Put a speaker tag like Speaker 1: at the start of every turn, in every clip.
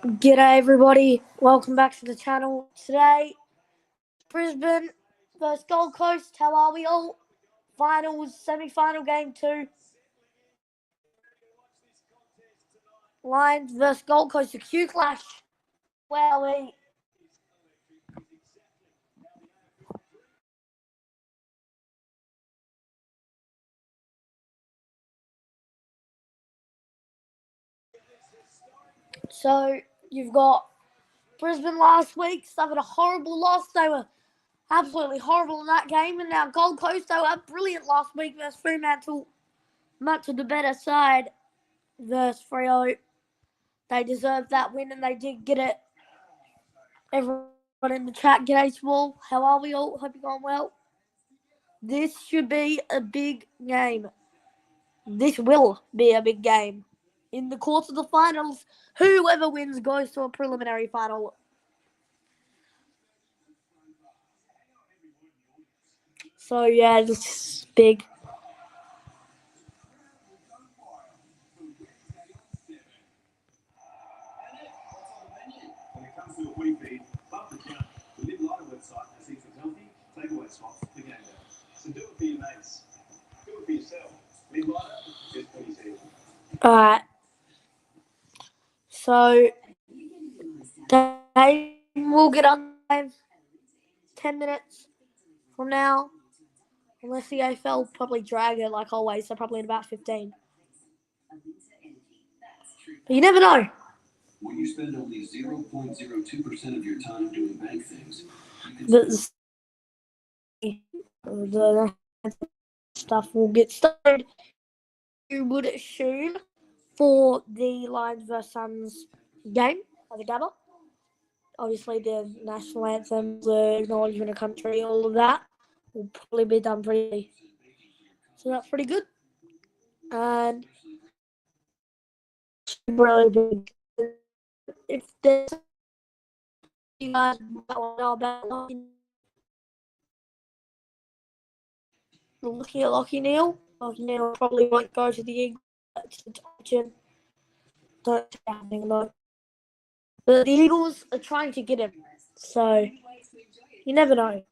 Speaker 1: G'day everybody, welcome back to the channel. Today, Brisbane versus Gold Coast. How are we all? Finals, semi-final game 2. Lions versus Gold Coast, a Q clash. Wowee. So, you've got Brisbane last week suffered a horrible loss. They were absolutely horrible in that game. And now Gold Coast, they were brilliant last week versus Fremantle. Much of the better side versus Freo. They deserved that win and they did get it. Everyone in the chat, g'day Small. How are we all? Hope you're going well. This should be a big game. This will be a big game. In the course of the finals, whoever wins goes to a preliminary final. So, yeah, this is big. Alright. So, they will get on 10 minutes from now. Unless the AFL probably drag it like always, so probably in about 15. But you never know.
Speaker 2: When you spend only 0.02% of your time doing bank things,
Speaker 1: the stuff will get started. You would assume for the Lions vs Suns game at the Gabba. Obviously, the national anthem, the acknowledgement of country, all of that will probably be done pretty. So that's pretty good. And really big. If there's you guys know about looking at Lockie Neal probably won't go to the Eagles. It's option. Don't say anything though. But the Eagles are trying to get him, so you never know.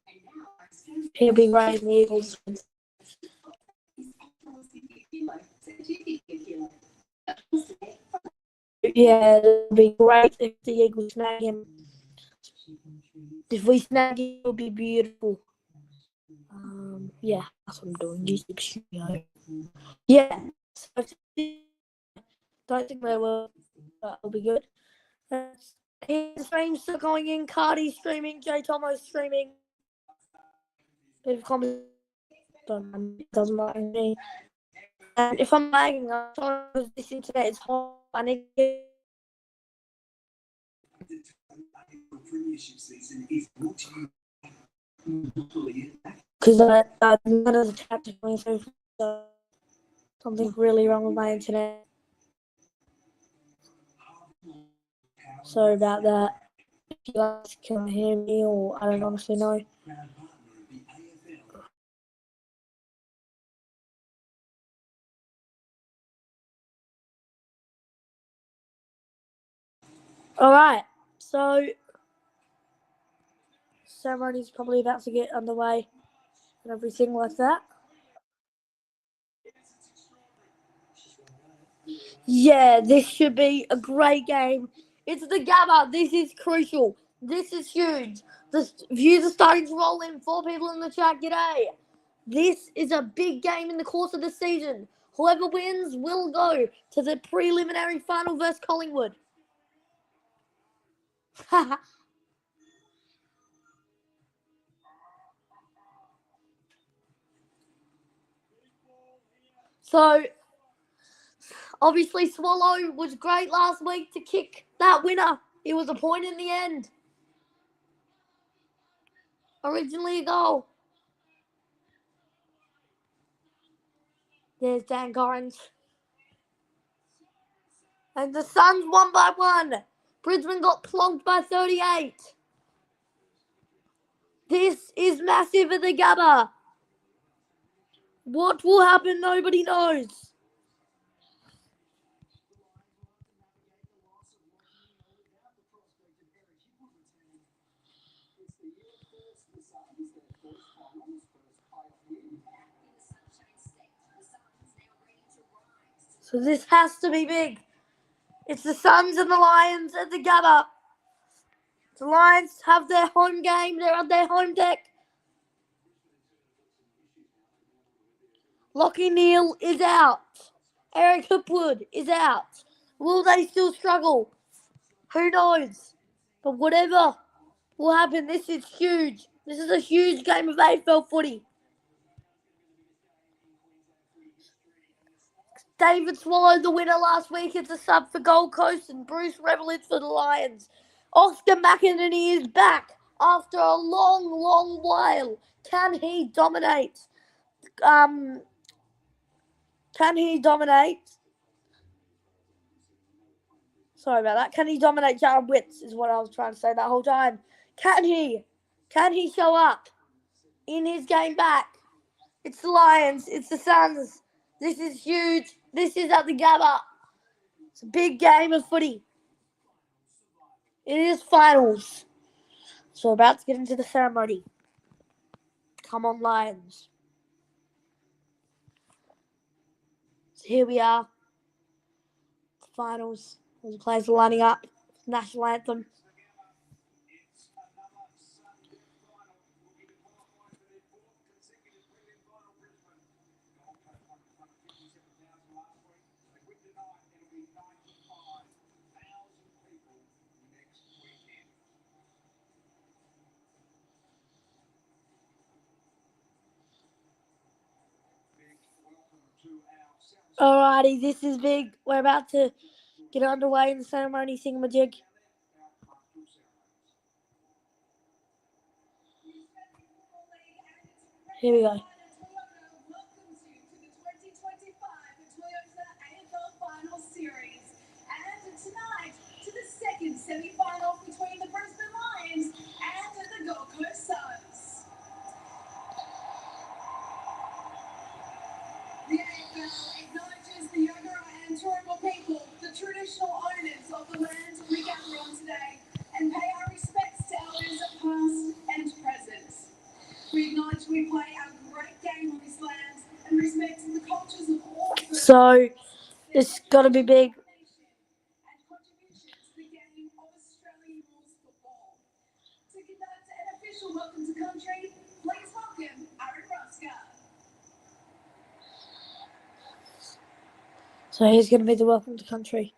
Speaker 1: He'll be raising the Eagles. Yeah, it'll be great if the Eagles snag him. If we snag him, it'll be beautiful. Yeah, that's what I'm doing. YouTube studio. Yeah, so don't think they will. It'll be good. His stream's still going in. Cardi's streaming. J Tomo's streaming. Bit of comment. Doesn't matter to me. And if I'm lagging, I'm sorry because this internet is hot. I need to because none of the chapters going through. So something really wrong with my internet. Sorry about that. If you guys can hear me, or I don't honestly know. Alright, so ceremony's probably about to get underway and everything like that. Yeah, this should be a great game. It's the Gabba. This is crucial. This is huge. The views are starting to roll in. 4 people in the chat. G'day. This is a big game in the course of the season. Whoever wins will go to the preliminary final versus Collingwood. So, obviously, Swallow was great last week to kick that winner. It was a point in the end. Originally a goal. There's Dan Gorringe. And the Suns won by 1. Brisbane got plonked by 38. This is massive at the Gabba. What will happen, nobody knows. So this has to be big. It's the Suns and the Lions at the Gabba. The Lions have their home game. They're on their home deck. Lockie Neal is out. Eric Hipwood is out. Will they still struggle? Who knows? But whatever will happen, this is huge. This is a huge game of AFL footy. David Swallow, the winner last week, is a sub for Gold Coast, and Bruce Revelitz for the Lions. Oscar McInerney is back after a long, long while. Can he dominate? Can he dominate? Sorry about that. Can he dominate Jared Witts is what I was trying to say that whole time. Can he? Can he show up in his game back? It's the Lions. It's the Suns. This is huge. This is at the Gabba. It's a big game of footy. It is finals. So we're about to get into the ceremony. Come on, Lions. So here we are. The finals. All the players are lining up. National anthem. Alrighty, this is big. We're about to get underway in the ceremony thingamajig. Here we go.
Speaker 3: Welcome to the 2025 Toyota AFL Final Series. And tonight, to the second semi-final between the Brisbane Lions and the Gold Coast Suns. The AFL acknowledges the Yagara and Turrbal people, the traditional owners of the land we gather on today, and pay our respects to elders past and present. We acknowledge we play a great game on this land and respect the cultures of all.
Speaker 1: So, it's got to be big.
Speaker 3: And contribution to the game of Australian rules football. To conduct an official welcome to country, please welcome Aaron Ruska.
Speaker 1: So here's going to be the welcome to country.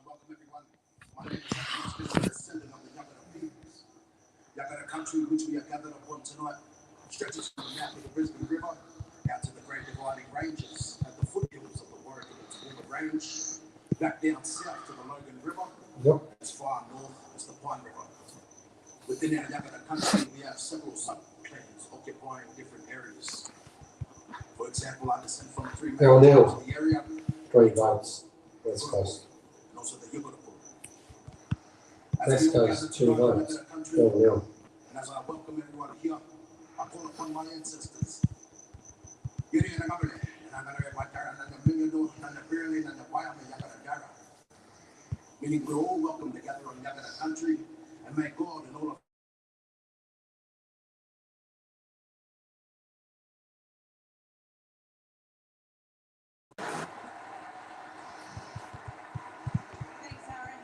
Speaker 4: Welcome everyone. My name is Aaron, descendant of the Yagara peoples. Yagara country, which we are gathered upon tonight, stretches from the mouth of the Brisbane River out to the Great Dividing Ranges at the foothills of the Warwick and Toowoomba Range, back down south to the Logan River, as far north as the Pine River. Within our Yagara country, we have several sub-clans occupying different areas. For example, I descend from three
Speaker 5: Now,
Speaker 4: of the area.
Speaker 5: 3 votes. West Coast.
Speaker 4: And also the Yugara.
Speaker 5: West Coast, 2 votes. Now.
Speaker 4: And as I welcome everyone here, I call upon my ancestors. Meaning we're all welcome together on Yagara country, and may God and all of
Speaker 3: Thanks, Aaron.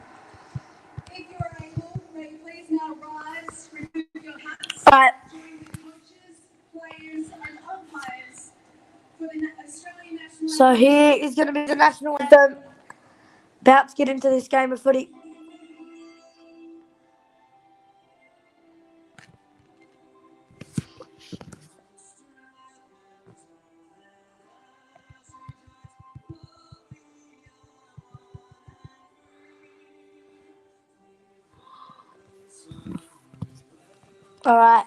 Speaker 3: If you are able, may you please now rise, remove your hats,
Speaker 1: Right.
Speaker 3: join the coaches, players, and umpires for the Australian national
Speaker 1: So here is going to be the national anthem. About to get into this game of footy. All right.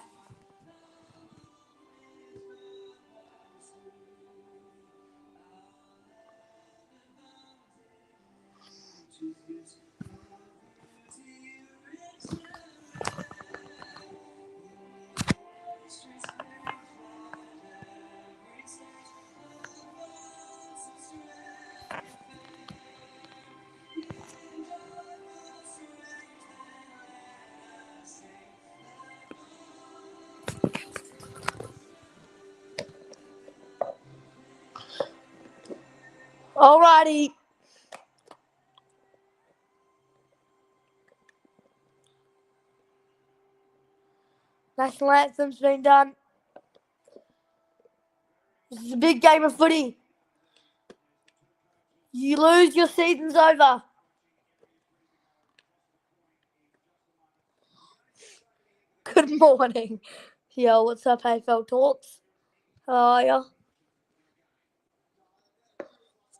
Speaker 1: Alrighty. National Anthem's been done. This is a big game of footy. You lose, your season's over. Good morning. Yo, what's up, AFL Talks? How are ya?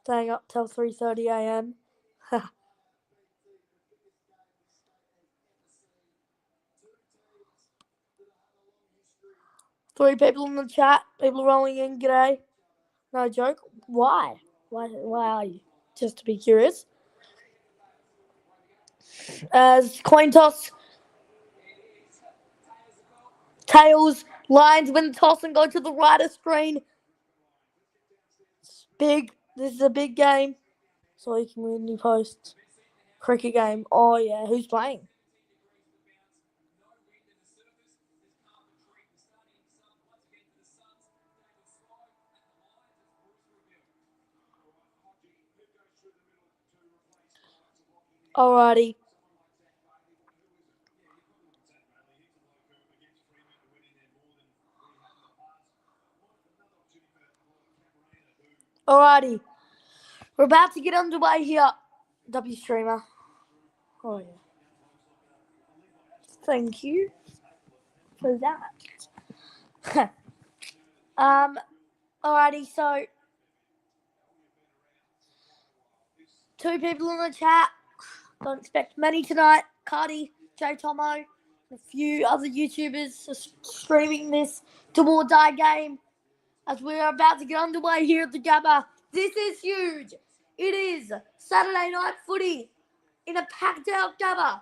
Speaker 1: Staying up till 3:30 a.m. Three people in the chat. People rolling in. G'day. No joke. Why? Why are you? Just to be curious. As coin toss. Tails. Lions win the toss and go to the right of screen. It's big. This is a big game. So you can win new posts. Cricket game. Oh, yeah. Who's playing? Alrighty. Alrighty. We're about to get underway here. W streamer. Oh, yeah. Thank you for that. Alrighty, so 2 people in the chat. Don't expect many tonight. Cardi, J Tomo, and a few other YouTubers are streaming this do or die game as we are about to get underway here at the Gabba. This is huge. It is Saturday night footy in a packed out Gabba.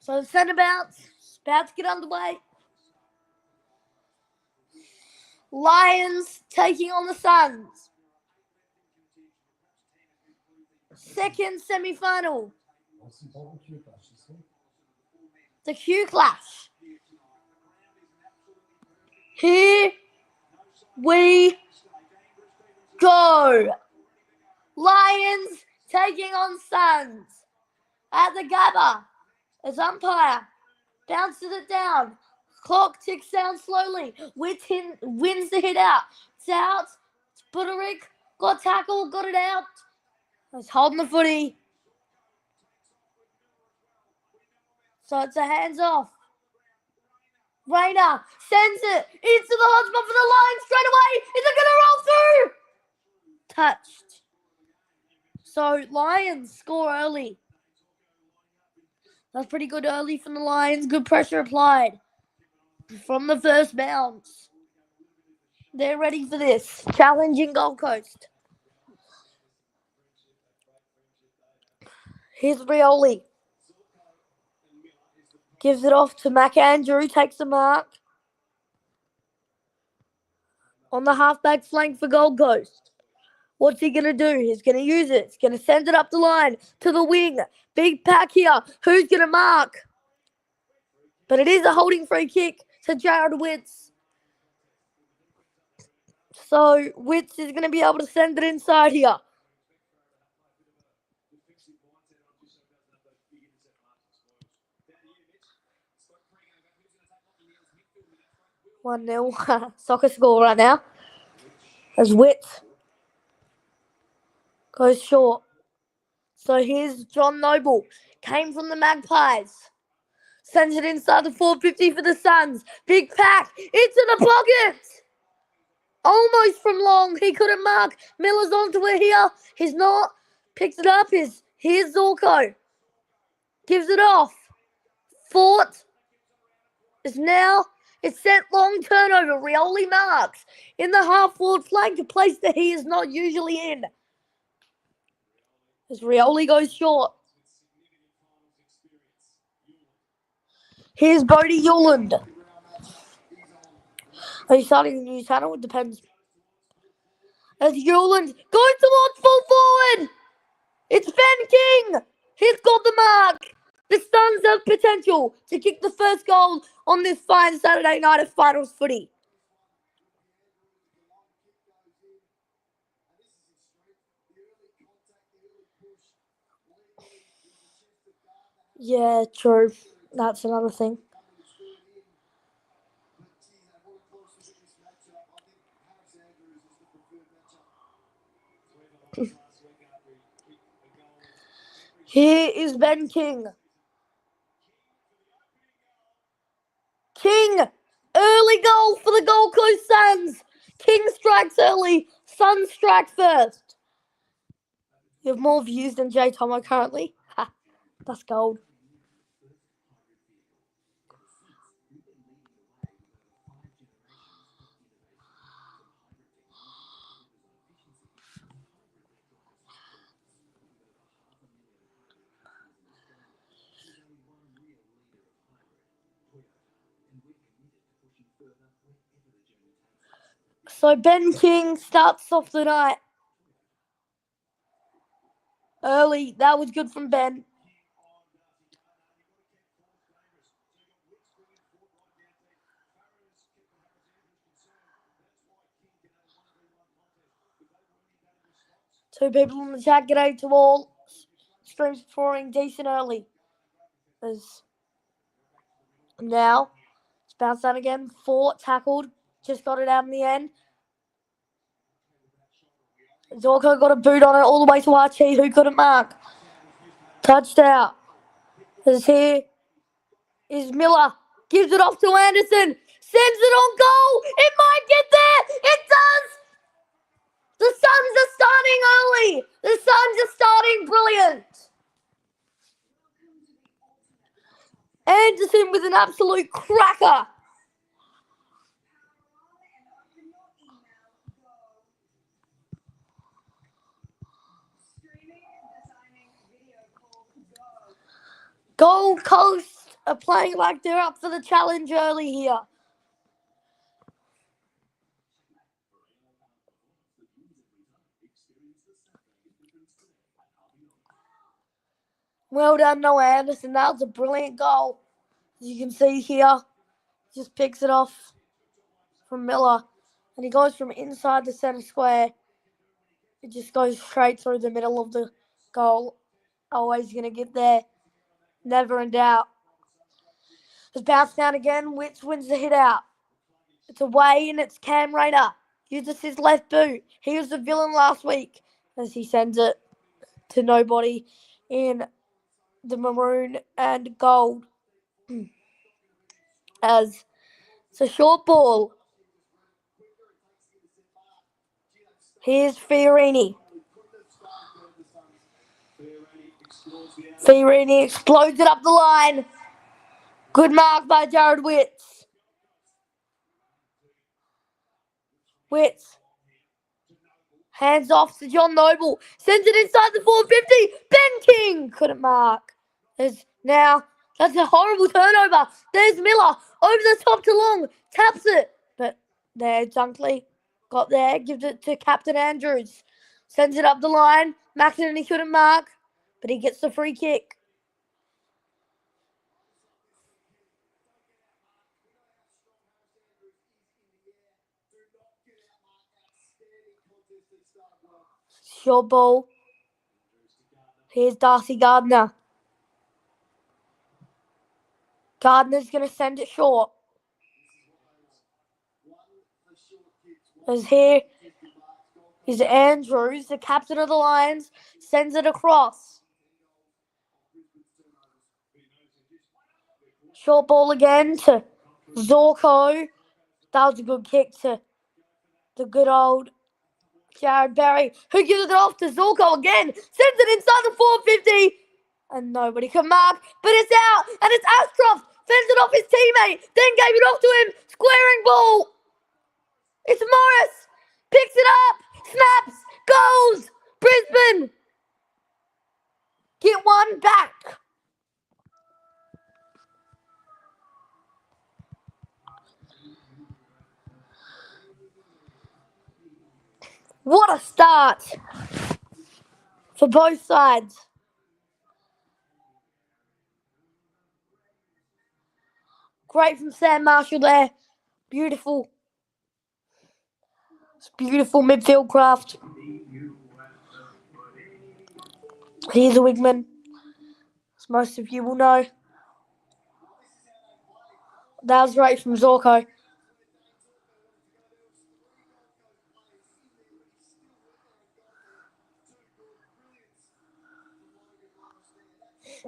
Speaker 1: So the centre bounce is about to get underway. Lions taking on the Suns. Second semi-final. The Q Clash. Here we go. Lions taking on Suns at the Gabba. As umpire bounces it down. Clock ticks down slowly. Wins the hit out. It's out. It's Buderick. Got tackle. Got it out. He's holding the footy. So it's a hands off. Rayner sends it into the hotspot for the Lions straight away. Is it going to roll through? Touched. So Lions score early. That's pretty good early from the Lions. Good pressure applied from the first bounce. They're ready for this. Challenging Gold Coast. Here's Rioli. Gives it off to McAndrew. Takes the mark. On the halfback flank for Gold Coast. What's he going to do? He's going to use it. He's going to send it up the line to the wing. Big pack here. Who's going to mark? But it is a holding free kick to Jared Witts. So Witts is going to be able to send it inside here. 1-0 soccer score right now. As Witts goes short. So here's John Noble. Came from the Magpies. Sends it inside the 450 for the Suns. Big pack. Into the pocket. Almost from long. He couldn't mark. Miller's onto it here. He's not. Picks it up. Here's Zorko. Gives it off. Fort is now. It's sent long turnover. Rioli marks in the half-forward flank, a place that he is not usually in. As Rioli goes short. Here's Bodie Yuland. Are you starting a new channel? It depends. As Yuland goes towards full forward. It's Ben King. He's got the mark. The Suns have potential to kick the first goal on this fine Saturday night of finals footy. Yeah, true. That's another thing. Here is Ben King. King, early goal for the Gold Coast Suns. King strikes early, Suns strike first. You have more views than Jay Tomo currently. Ha, that's gold. So Ben King starts off the night early. That was good from Ben. Two people in the chat get 8 to all. Streams performing decent early. As now, it's bounced out again. 4 tackled. Just got it out in the end. Zorko got a boot on it all the way to Archie, who couldn't mark. Touchdown. As here is Miller. Gives it off to Anderson. Sends it on goal. It might get there. It does. The Suns are starting early. The Suns are starting brilliant. Anderson with an absolute cracker. Gold Coast are playing like they're up for the challenge early here. Well done, Noah Anderson. That was a brilliant goal. As you can see here, just picks it off from Miller. And he goes from inside the centre square. It just goes straight through the middle of the goal. Always going to get there. Never in doubt. It's bounced down again. Witz wins the hit out. It's away and it's Cam Rayner. Uses his left boot. He was the villain last week as he sends it to nobody in the maroon and gold. As it's a short ball. Here's Fiorini. Fiorini explodes it up the line. Good mark by Jared Witz. Witz. Hands off to John Noble. Sends it inside the 450. Ben King couldn't mark. Now, that's a horrible turnover. There's Miller. Over the top to Long. Taps it. But there, Dunkley got there. Gives it to Captain Andrews. Sends it up the line. McInerney couldn't mark. But he gets the free kick. Short ball. Here's Darcy Gardner. Gardner's going to send it short. As here is Andrews, the captain of the Lions, sends it across. Short ball again to Zorko. That was a good kick to the good old Jared Berry, who gives it off to Zorko again. Sends it inside the 450. And nobody can mark, but it's out. And it's Astroff. Fends it off his teammate. Then gave it off to him. Squaring ball. It's Morris. Picks it up. Snaps. Goes. Brisbane. Get one back. What a start for both sides. Great from Sam Marshall there. Beautiful. It's beautiful midfield craft. Here's a Wigman. as most of you will know. That was great from Zorko.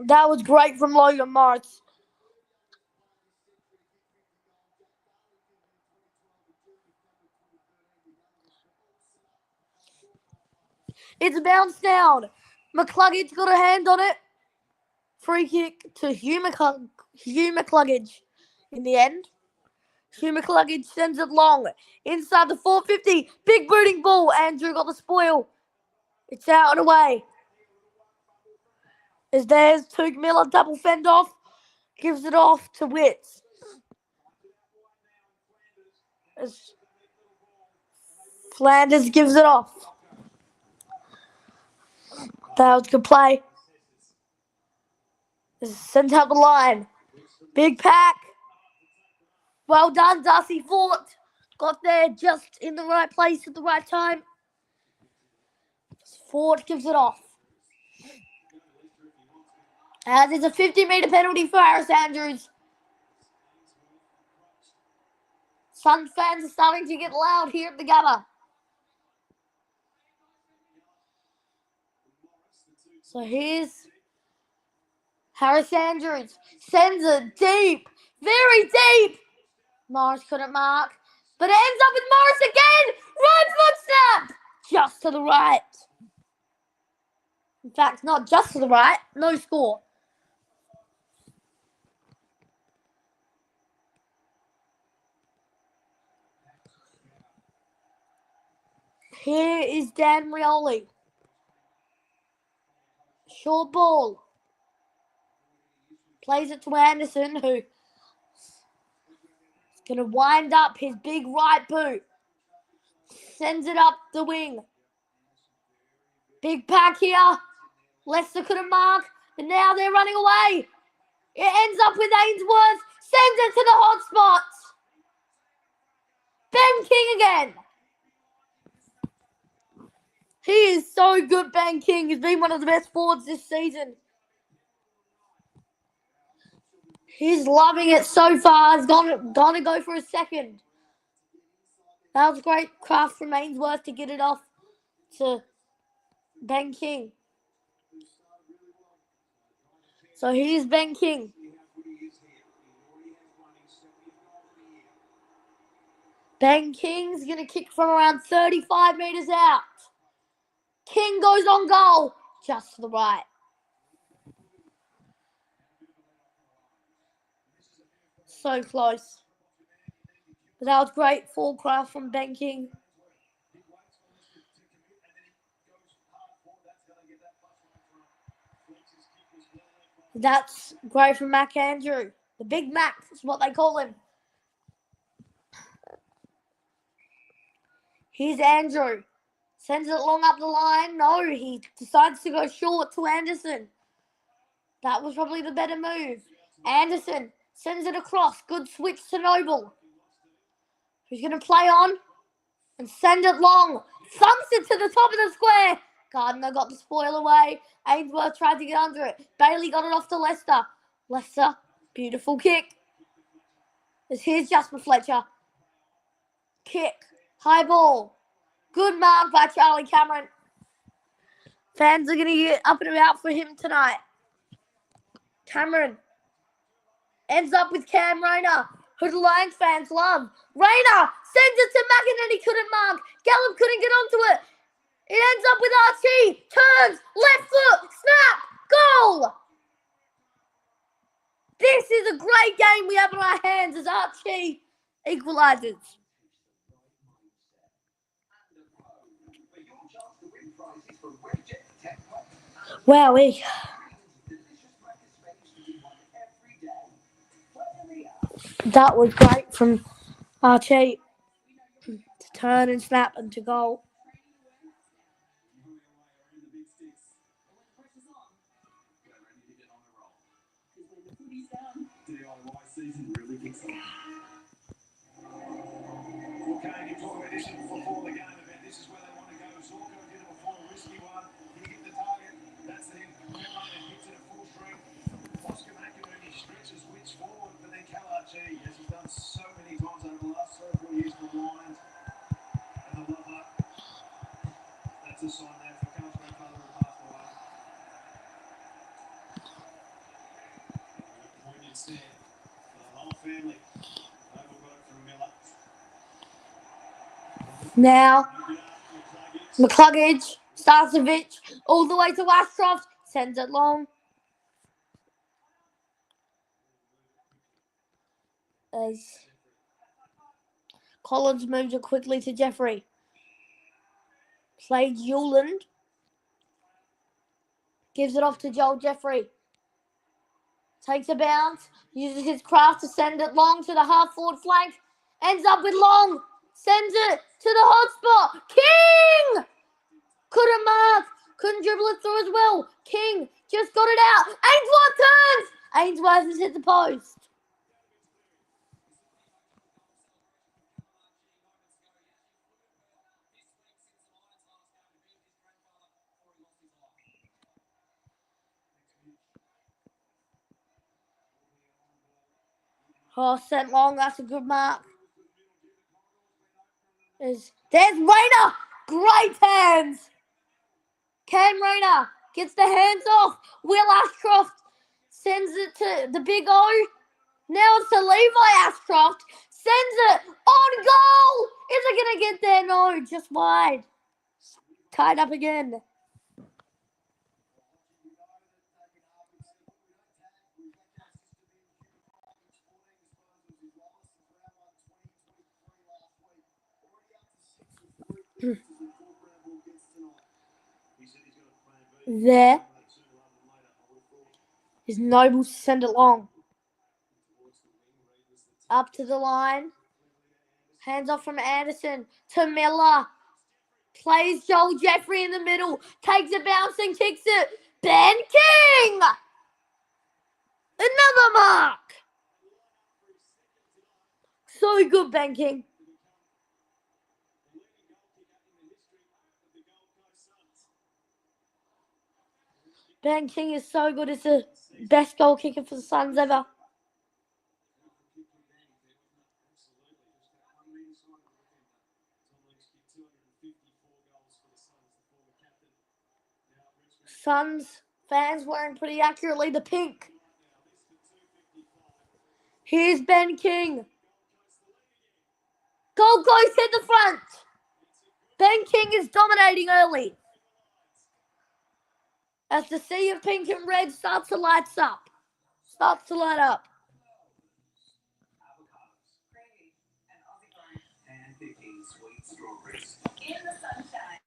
Speaker 1: That was great from Logan Morris. It's a bounce down. McCluggage got a hand on it. Free kick to Hugh McCluggage in the end. Hugh McCluggage sends it long. Inside the 450. Big booting ball. Andrew got the spoil. It's out and away. As there's Took Miller double fend off. Gives it off to Witts. As Flanders gives it off. That was good play. Sent out the line. Big pack. Well done, Darcy Fort. Got there just in the right place at the right time. Ford gives it off. As it's a 50-metre penalty for Harris Andrews. Sun fans are starting to get loud here at the Gabba. So here's Harris Andrews. Sends it deep. Very deep. Morris couldn't mark. But it ends up with Morris again. Right foot snap. Just to the right. In fact, not just to the right. No score. Here is Dan Rioli. Short ball. Plays it to Anderson, who is going to wind up his big right boot. Sends it up the wing. Big pack here. Leicester couldn't mark, but now they're running away. It ends up with Ainsworth. Sends it to the hot spots. Ben King again. He is so good, Ben King. He's been one of the best forwards this season. He's loving it so far. He's gonna go for a second. That was great craft from Ainsworth to get it off to Ben King. So here's Ben King. Ben King's going to kick from around 35 metres out. King goes on goal. Just to the right. So close. But that was great full craft from Ben King. That's great from Mac Andrew. The Big Mac is what they call him. Here's Andrew. Sends it long up the line. No, he decides to go short to Anderson. That was probably the better move. Anderson sends it across. Good switch to Noble. Who's going to play on and send it long. Thumps it to the top of the square. Gardner got the spoil away. Ainsworth tried to get under it. Bailey got it off to Leicester. Leicester, beautiful kick. Here's Jasper Fletcher. Kick. High ball. Good mark by Charlie Cameron. Fans are going to get up and about for him tonight. Cameron ends up with Cam Rayner, who the Lions fans love. Rayner sends it to Mackin and he couldn't mark. Gallup couldn't get onto it. It ends up with Archie. Turns, left foot, snap, goal. This is a great game we have in our hands as Archie equalises. Wowee. That was great from Archie to turn and snap and to goal. Now, McCluggage, Starcevic, all the way to Ashcroft, sends it long. As Collins moves it quickly to Jeffrey. Played Yuland. Gives it off to Joel Jeffrey. Takes a bounce. Uses his craft to send it long to the half-forward flank. Ends up with Long. Sends it to the hot spot. King! Couldn't mark. Couldn't dribble it through as well. King just got it out. Ainsworth turns. Ainsworth has hit the post. Oh, sent long. That's a good mark. There's Rayner. Great hands. Cam Rayner gets the hands off. Will Ashcroft sends it to the big O. Now it's to Levi Ashcroft. Sends it on goal. Is it going to get there? No, just wide. Tied up again. There is Noble to send it long. Up to the line. Hands off from Anderson to Miller. Plays Joel Jeffrey in the middle. Takes a bouncing, kicks it. Ben King! Another mark! So good, Ben King. Ben King is so good. It's the best goal kicker for the Suns ever. Suns fans wearing pretty accurately the pink. Here's Ben King. Gold Coast hit the front. Ben King is dominating early. As the sea of pink and red starts to light up.
Speaker 2: And picking sweet strawberries.
Speaker 3: In the sunshine.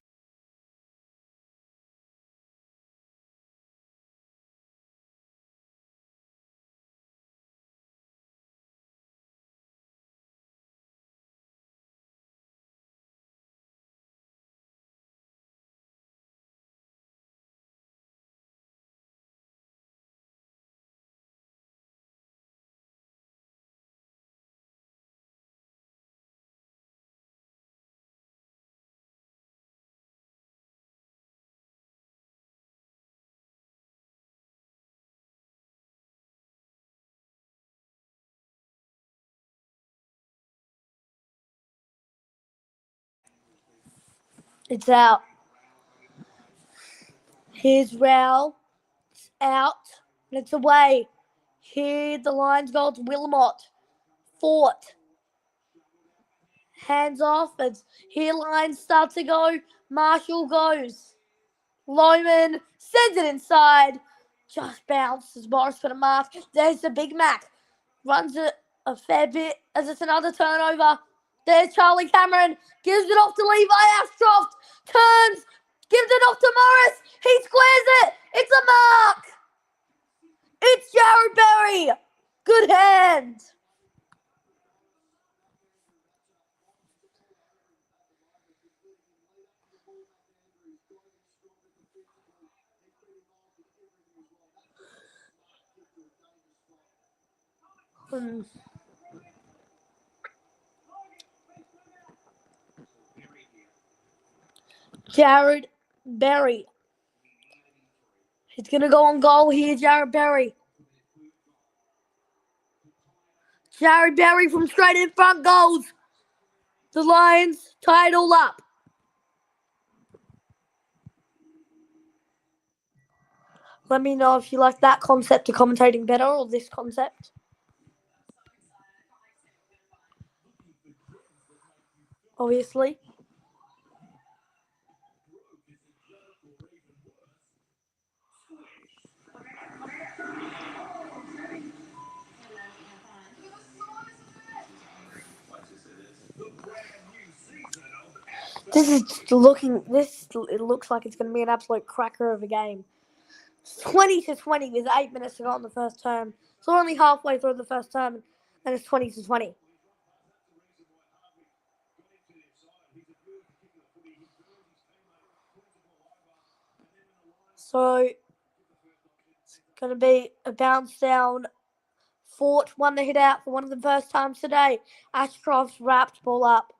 Speaker 1: It's out. Here's Rowell. It's out. And it's away. Here the Lions goal to Wilmot. Fort. Hands off as here Lions start to go. Marshall goes. Loman sends it inside. Just bounces. Morris got a mark. There's the Big Mac. Runs it a fair bit as it's another turnover. There's Charlie Cameron. Gives it off to Levi Ashcroft. Turns. Gives it off to Morris. He squares it. It's a mark. It's Jared Berry. Good hand. Jared Berry. He's going to go on goal here, Jared Berry. Jared Berry from straight in front goals. The Lions tie it all up. Let me know if you like that concept of commentating better or this concept. Obviously. It looks like it's going to be an absolute cracker of a game. 20-20 with 8 minutes to go in the first term. So we're only halfway through the first term, and it's 20-20. So it's going to be a bounce down. Fort won the hit out for one of the first times today. Ashcroft's wrapped ball up.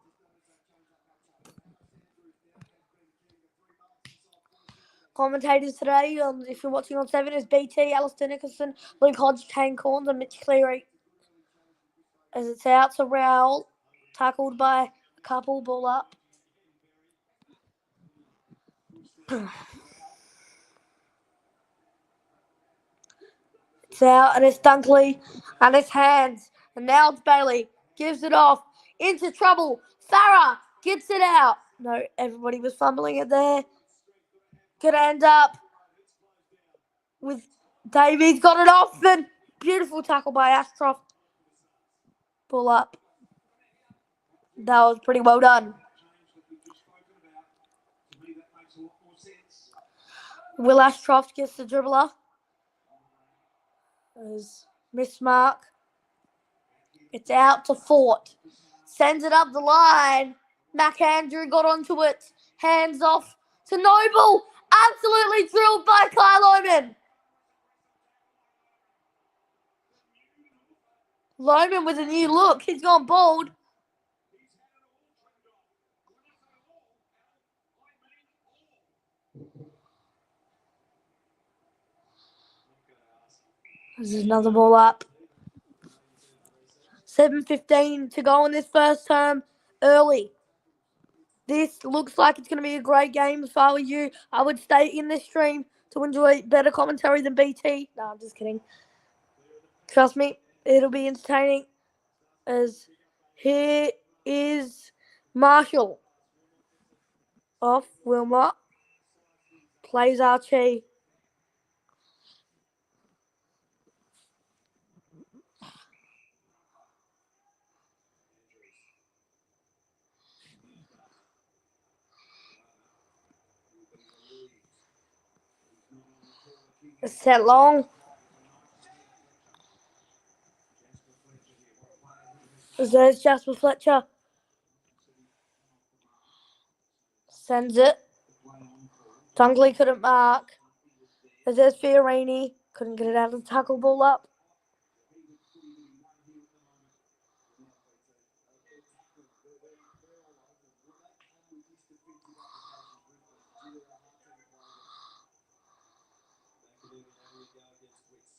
Speaker 1: Commentators today, if you're watching on 7, is BT, Alistair Nicholson, Luke Hodge, Kane Corns, and Mitch Cleary. As it's out to Rowell, tackled by a couple, ball up. It's out, and it's Dunkley, and it's Hands. And now it's Bailey. Gives it off. Into trouble. Farah gets it out. No, everybody was fumbling it there. Could end up with Davies. Got it off, and beautiful tackle by Ashcroft. Pull up. That was pretty well done. Will Ashcroft gets the dribbler. There's miss mark. It's out to Fort. Sends it up the line. McAndrew got onto it. Hands off to Noble. Absolutely drilled by Kyle Lohman. Lohman with a new look. He's gone bald. There's another ball up. 7:15 to go in this first term. Early. This looks like it's going to be a great game. If I were you, I would stay in this stream to enjoy better commentary than BT. No, I'm just kidding. Trust me, it'll be entertaining. As here is Marshall. Off Wilmot. Plays Archie. Set long. There's Jasper Fletcher. Sends it. Dunkley couldn't mark. There's Fiorini. Couldn't get it out of the tackle, ball up.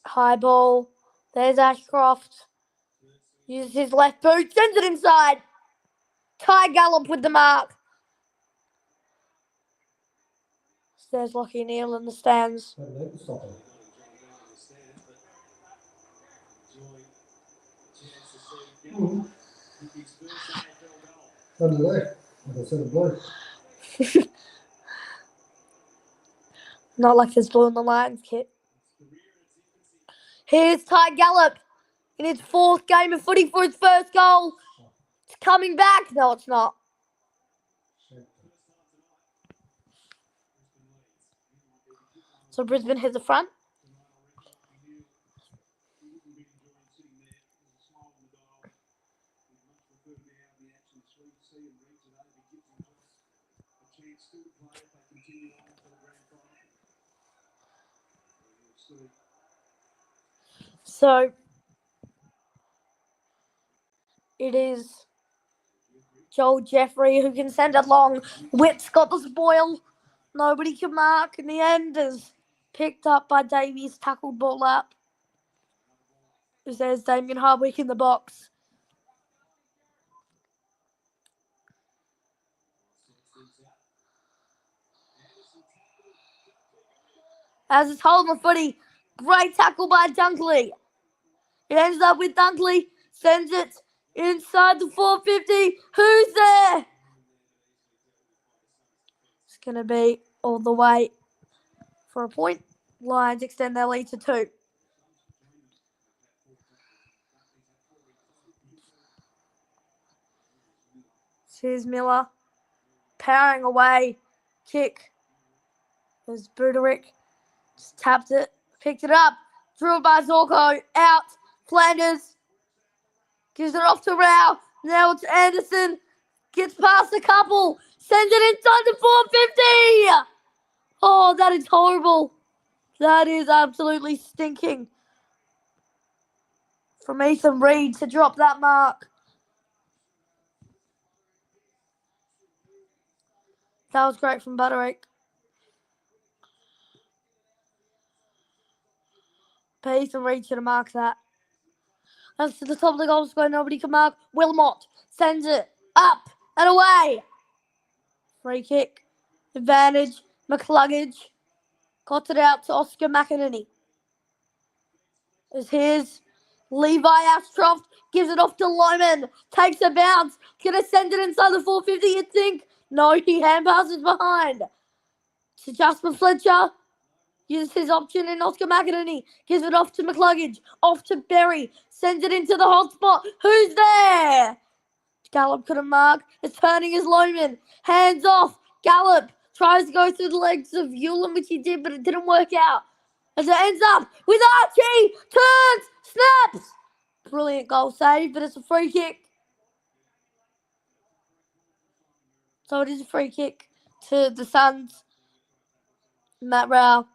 Speaker 1: High ball. There's Ashcroft. Uses his left boot. Sends it inside. Ty Gallop with the mark. There's Lockie Neal in the stands. Not like there's blue in the Lions kit. Here's Ty Gallop in his 4th game of footy for his first goal. It's coming back. No, it's not. So Brisbane hit the front. So it is Joel Jeffrey who can send it long. Witt's got the spoil. Nobody can mark in the end. Is picked up by Davies. Tackled ball up. There's Damien Hardwick in the box. As it's holding the footy. Great tackle by Dunkley. It ends up with Dunkley. Sends it inside the 450. Who's there? It's going to be all the way for a point. Lions extend their lead to 2. Here's Miller. powering away. Kick. As Buderick just tapped it, picked it up. Drilled by Zorko. Out. Flanders. Gives it off to Rao. Now it's Anderson. Gets past a couple. Sends it inside the 450. Oh, that is horrible. That is absolutely stinking. From Ethan Reid to drop that mark. That was great from Buderick. But Ethan Reid should have marked that. That's to the top of the goal square. Nobody can mark. Wilmot sends it up and away. Free kick. Advantage. McCluggage. Got it out to Oscar McInerney. Is his. Levi Astroft gives it off to Lyman. Takes a bounce. Gonna send it inside the 450, you'd think. No, he hand passes behind. To Jasper Fletcher. Uses his option in Oscar McInerney. Gives it off to McCluggage. Off to Berry. Sends it into the hot spot. Who's there? Gallop couldn't mark. It's turning his Loman. Hands off. Gallop tries to go through the legs of Hewlin, which he did, but it didn't work out. As it ends up with Archie. Turns. Snaps. Brilliant goal save, but it's a free kick. So it is a free kick to the Suns. Matt Rao.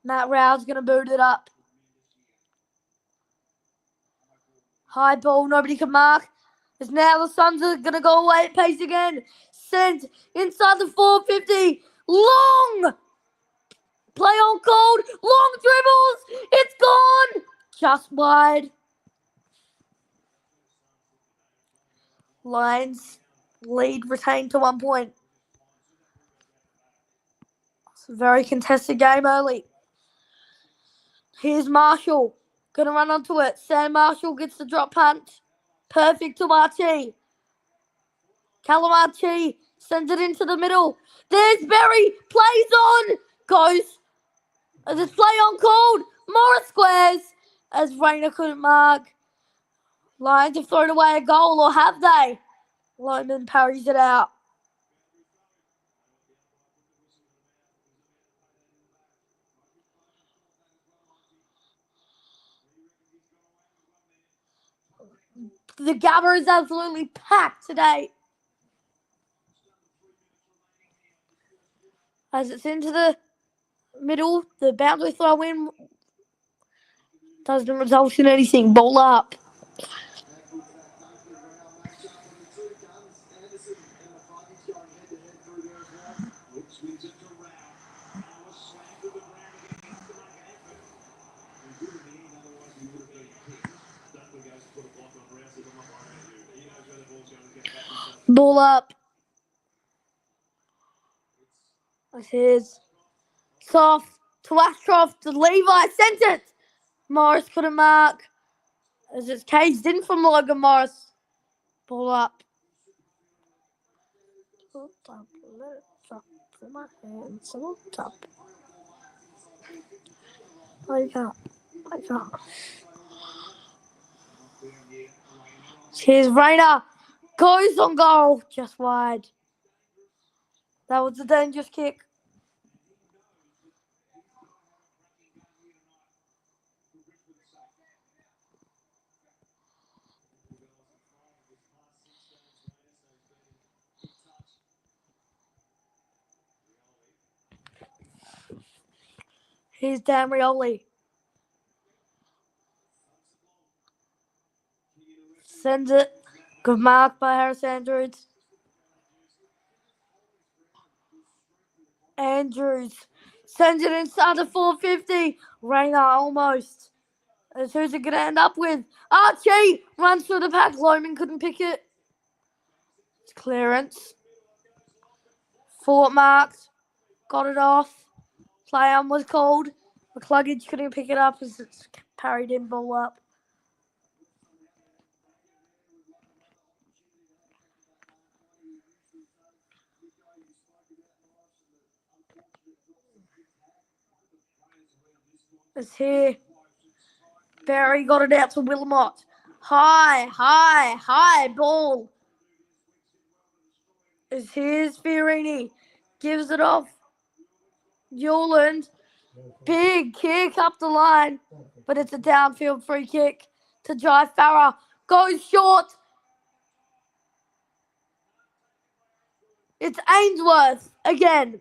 Speaker 1: Matt Rao's going to boot it up. High ball, nobody can mark. As now the Suns are going to go away at pace again. Sent inside the 450. Long play on cold. Long dribbles. It's gone. Just wide. Lions lead retained to 1 point. It's a very contested game early. Here's Marshall. Going to run onto it. Sam Marshall gets the drop punch. Perfect to Archie. Callum Archie sends it into the middle. There's Berry. Plays on. Goes. As it's play on called. Morris squares. As Rayner couldn't mark. Lions have thrown away a goal, or have they? Lyman parries it out. The Gabba is absolutely packed today. As it's into the middle, the boundary throw in doesn't result in anything. Ball up. Ball up. That's his. Soft to Ashcroft to Levi. Sent it. Morris couldn't mark. As it's caged in from Logan Morris. Ball up. Let it drop from my hands. Top. Wake up. Wake up. Here's Rayner. Goes on goal. Just wide. That was a dangerous kick. Here's Dan Rioli. Sends it. Good mark by Harris Andrews. Andrews sends it inside the 450. Rayner almost. As who's it going to end up with? Archie runs through the pack. Loman couldn't pick it. It's clearance. Fort marked. Got it off. Play on was called. McCluggage couldn't pick it up as it's parried in, ball up. It's here. Barry got it out to Wilmot. High ball. Is here's Fiorini. Gives it off. Yuland. Big kick up the line. But it's a downfield free kick to Jai Farah. Goes short. It's Ainsworth again.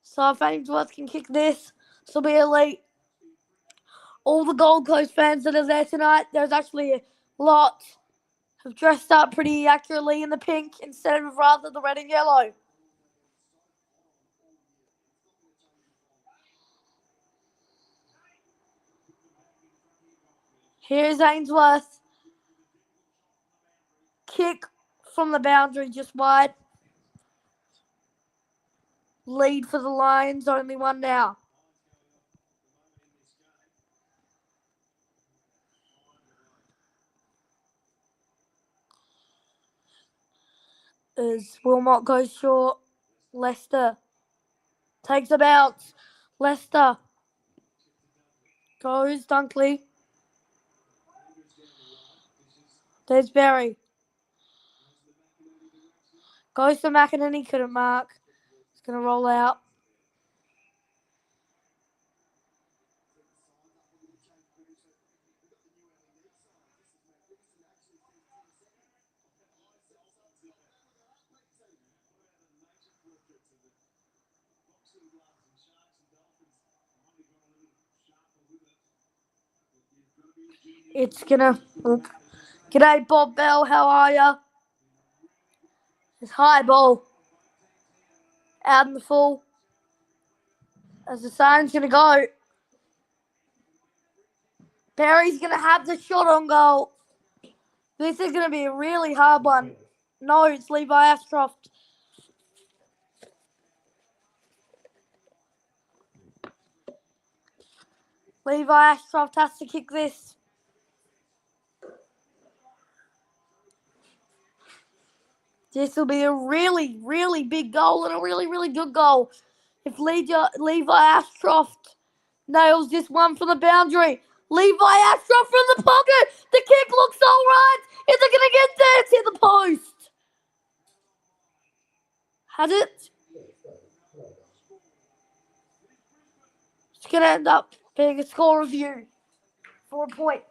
Speaker 1: So if Ainsworth can kick this will be elite. All the Gold Coast fans that are there tonight, there's actually a lot have dressed up pretty accurately in the pink instead of rather the red and yellow. Here's Ainsworth. Kick from the boundary just wide. Lead for the Lions, only one now. As Wilmot goes short, Leicester takes a bounce. Leicester goes Dunkley. There's Berry. Goes to McInerney, couldn't mark. It's going to roll out. It's going to... G'day, Bob Bell. How are ya? It's high ball. Out in the full. As the sign's going to go. Barry's going to have the shot on goal. This is going to be a really hard one. No, it's Levi Ashcroft. Levi Ashcroft has to kick this. This will be a really, really big goal and a really, really good goal. If Levi Ashcroft nails this one from the boundary. Levi Ashcroft from the pocket. The kick looks all right. Is it going to get there? It's hit the post. Has it? It's going to end up being a score review for a point.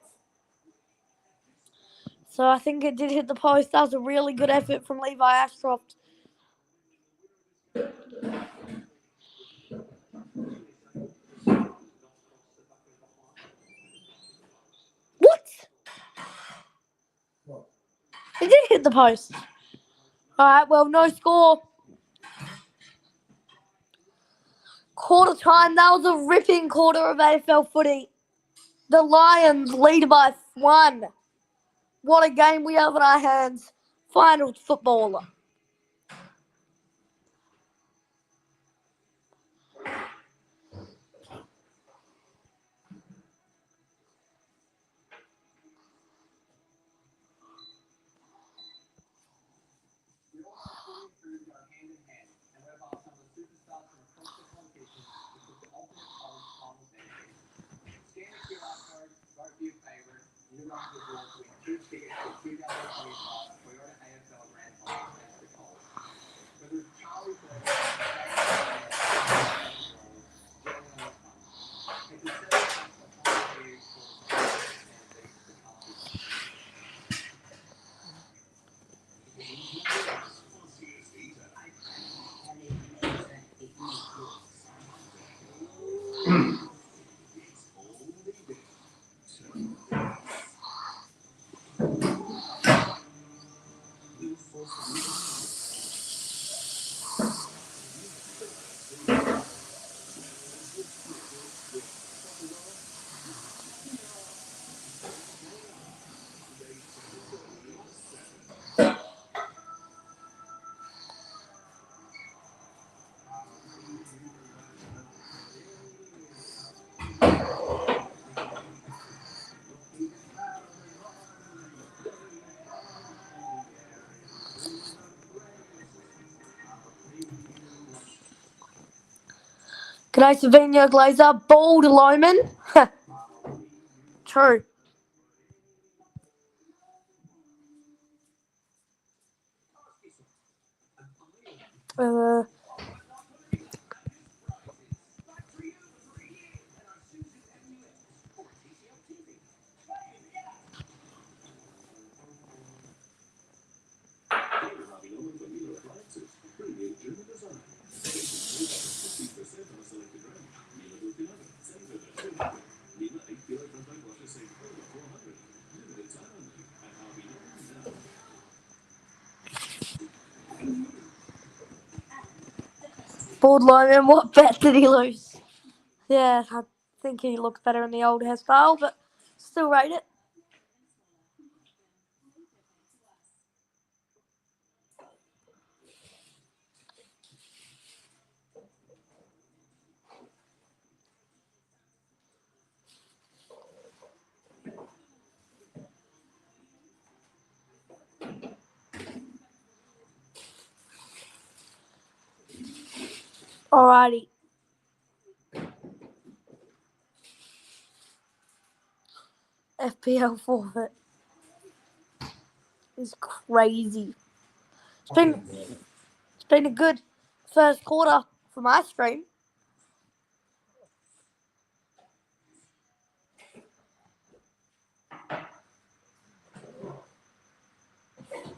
Speaker 1: So I think it did hit the post. That was a really good effort from Levi Ashcroft. What? It did hit the post. All right, well, no score. Quarter time. That was a ripping quarter of AFL footy. The Lions lead by 1. What a game we have in our hands. Final footballer. Today, Savinio Glazer, bald Loman. True. Bald Loman, what bet did he lose? Yeah, I think he looks better in the old hairstyle, but still rate it. Alrighty. FPL forfeit is crazy. It's been a good first quarter for my stream.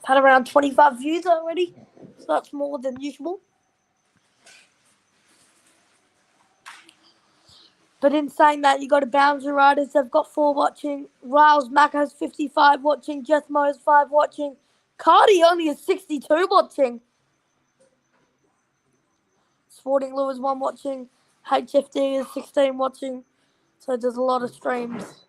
Speaker 1: Had around 25 views already, so that's more than usual. But in saying that, you got a Boundary Riders, they've got 4 watching. Riles Mac has 55 watching. Jethmo has 5 watching. Cardi only has 62 watching. Sporting Lure is 1 watching. HFD is 16 watching. So there's a lot of streams.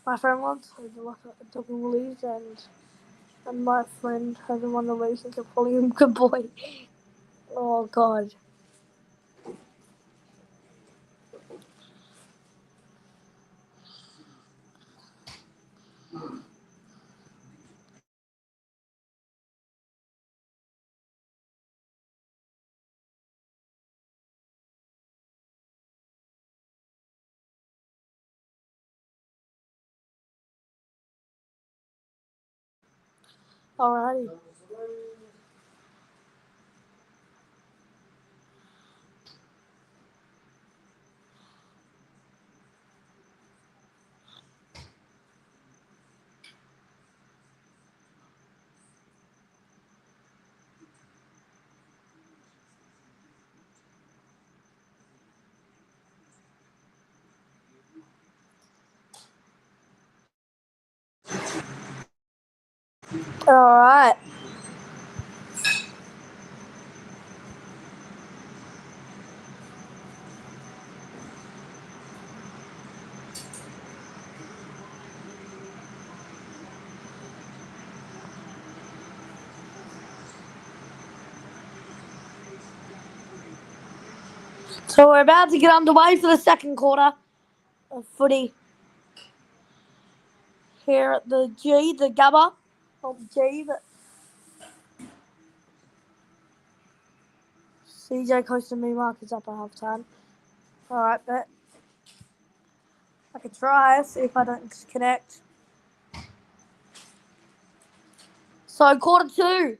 Speaker 1: My friend wants to look at Talking Willies, and my friend hasn't won the race since a volume good boy. Oh god. Alrighty. Alright. So we're about to get underway for the second quarter of footy here at the G, the Gabba. Not the G, but CJ Costa Me Mark is up at half time. Alright, bet. I could try, see if I don't disconnect. So quarter 2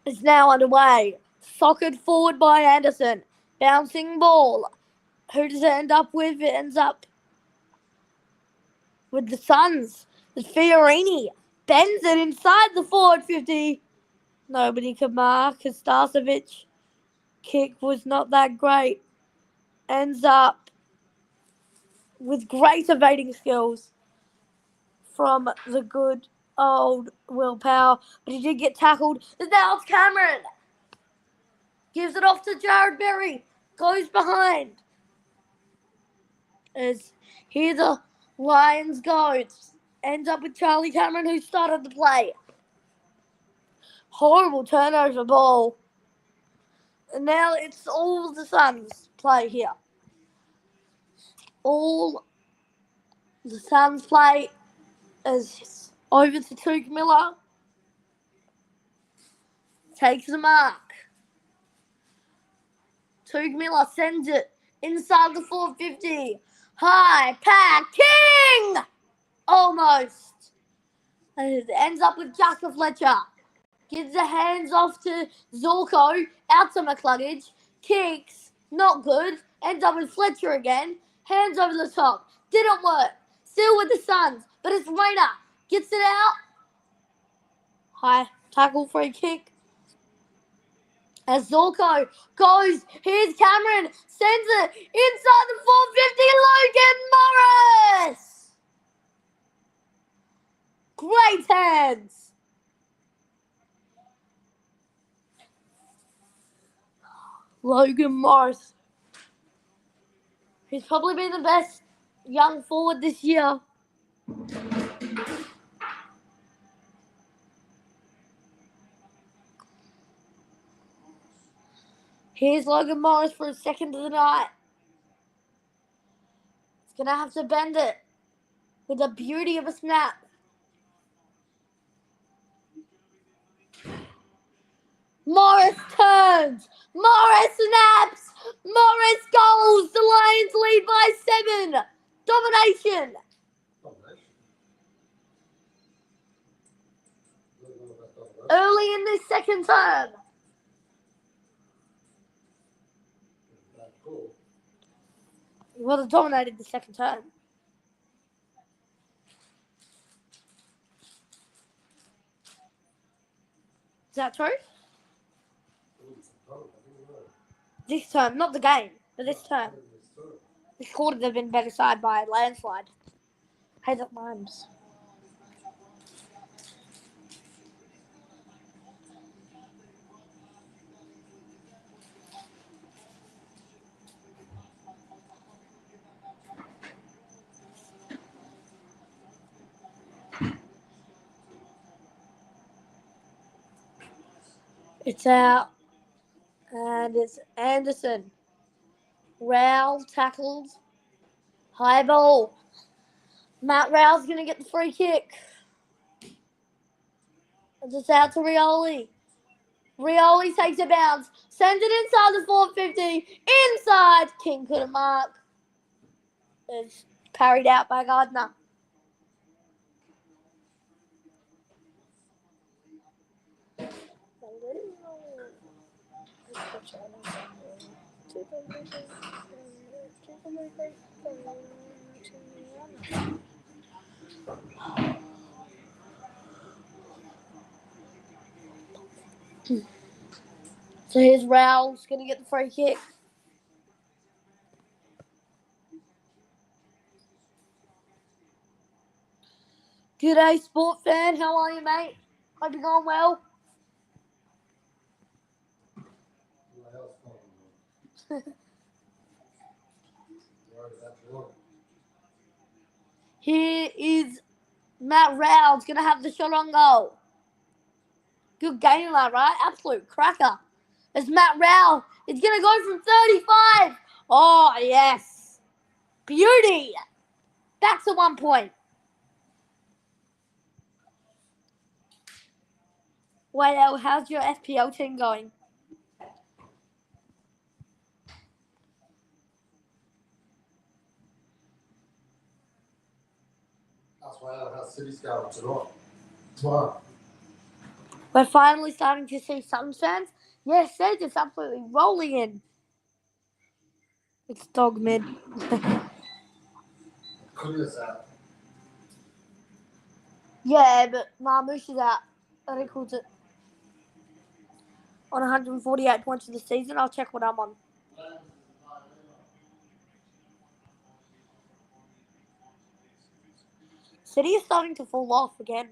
Speaker 1: is now underway. Sockered forward by Anderson. Bouncing ball. Who does it end up with? It ends up with the Suns. It's Fiorini. Bends it inside the forward 50. Nobody could mark. Stasovic kick was not that great. Ends up with great evading skills from the good old Will Powell. But he did get tackled. Now it's Cameron. Gives it off to Jared Berry. Goes behind. As here the Lions go. Ends up with Charlie Cameron, who started the play. Horrible turnover ball. And now it's all the Suns play here. All the Suns play as over to Tuke Miller. takes the mark. Tug Miller sends it inside the 450. High pack King! Almost. And it ends up with Jacker Fletcher. Gives the hands off to Zorko. Out to McCluggage. Kicks. Not good. Ends up with Fletcher again. Hands over the top. Didn't work. Still with the Suns. But it's Rayner. Gets it out. High tackle free kick. As Zorko goes, here's Cameron, sends it inside the 450, Logan Morris! Great hands! Logan Morris. He's probably been the best young forward this year. Here's Logan Morris for his second of the night. He's going to have to bend it with the beauty of a snap. Morris turns. Morris snaps. Morris goals. The Lions lead by 7. Domination. Early in this second term. Well, they dominated the second term. Is that true? This term, not the game, but this term. This quarter they've been better side by a landslide. Hey, that rhymes. It's out. And it's Anderson. Rowell tackled. High ball. Matt Rowell's going to get the free kick. It's out to Rioli. Rioli takes a bounce. Sends it inside the 450. Inside. King couldn't mark. It's carried out by Gardner. So here's Rowell's going to get the free kick. G'day, sport fan. How are you, mate? Hope you're going well. Here is Matt Rowell's going to have the shot on goal. Good game, lad, right? Absolute cracker. As Matt Rowell is going to go from 35. Oh, yes. Beauty. Back to 1 point. Wait, El, how's your FPL team going?
Speaker 5: That's why how City's going tonight. Tomorrow.
Speaker 1: We're finally starting to see SUNS fans. Yes, they're just absolutely rolling in. It's dog mid.
Speaker 5: Clear's out.
Speaker 1: Yeah, but Marmouche is out. That equals it. On 148 points for the season. I'll check what I'm on. City is starting to fall off again.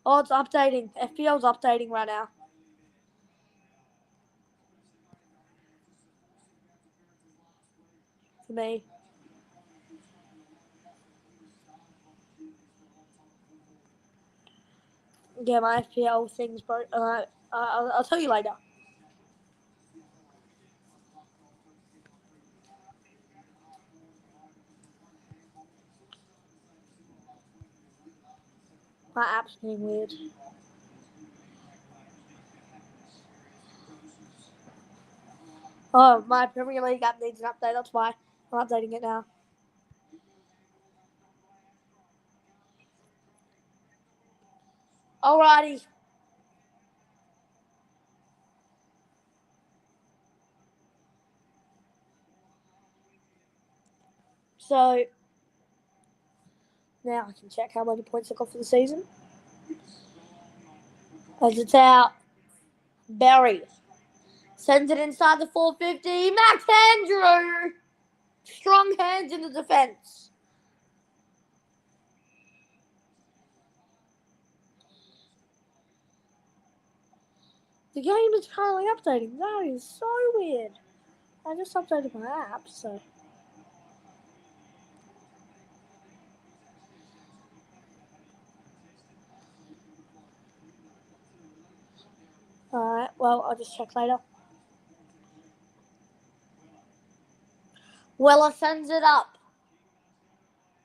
Speaker 1: Oh, it's updating. FPL's updating right now. For me. Yeah, my FPL thing's broke. I'll tell you later. My app's being weird. Oh, my Premier League app needs an update. That's why I'm updating it now. Alrighty. So, now I can check how many points I got for the season. As it's out, Barry sends it inside the 450. Max Andrew! Strong hands in the defence. The game is currently updating. That is so weird. I just updated my app, so. Alright, well, I'll just check later. Weller sends it up.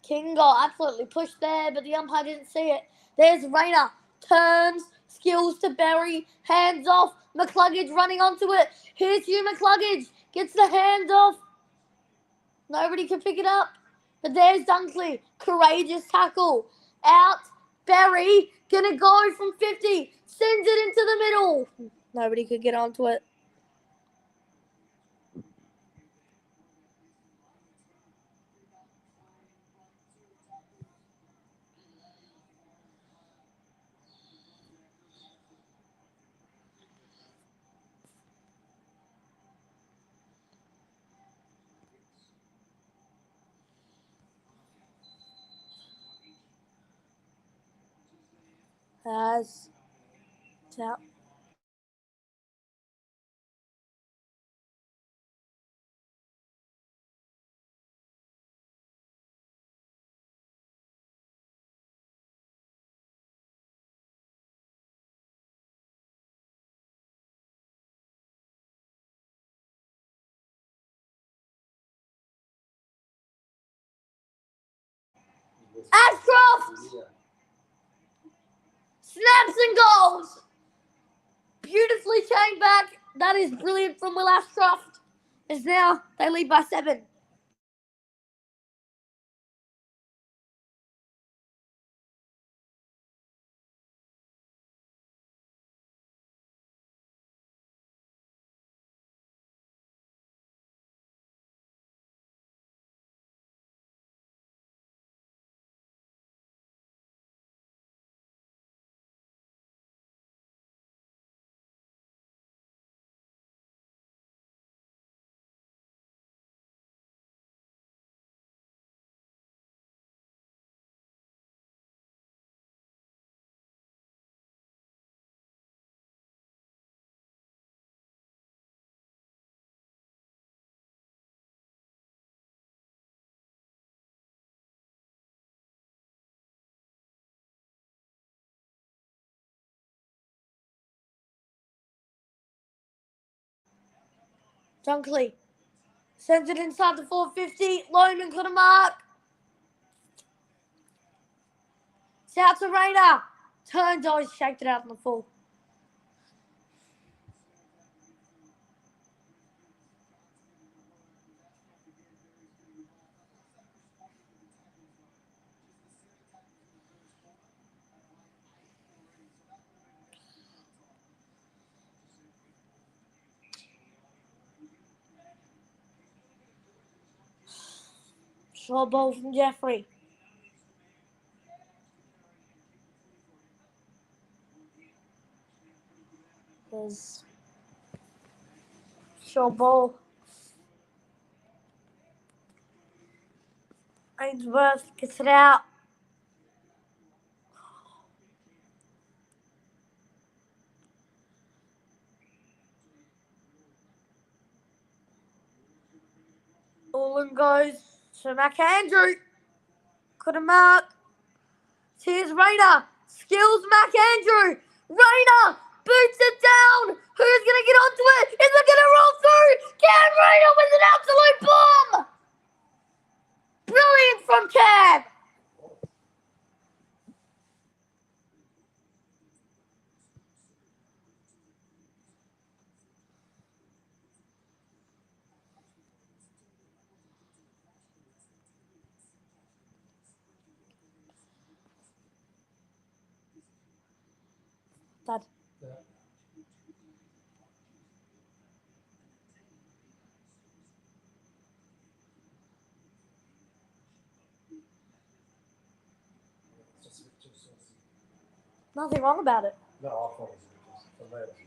Speaker 1: King got absolutely pushed there, but the umpire didn't see it. There's Rayner. Turns, skills to Berry, hands off. McCluggage running onto it. Here's Hugh McCluggage. Gets the hands off. Nobody can pick it up. But there's Dunkley. Courageous tackle. Out. Berry. Gonna go from 50. Sends it into the middle. Nobody could get onto it. It's out. Ashcroft! Snaps and goals! Beautifully chained back. That is brilliant from Will Ashcroft. As now they lead by 7. Dunkley sends it inside the 450. Lohman got a mark. It's out to Rayner. Turns, always shaked it out in the full. Short ball from Jeffrey. There's short ball. Ainsworth gets it out. Olin goes to McAndrew. Could have marked. Here's Rayner. Skills McAndrew. Rayner boots it down. Who's going to get onto it? Is it going to roll through? Cam Rayner with an absolute bomb. Brilliant from Cam. Dad.
Speaker 5: Yeah. It's just a bit too saucy.
Speaker 1: Nothing wrong about it.
Speaker 5: No, I thought it was a bit too saucy. For me, it was a bit too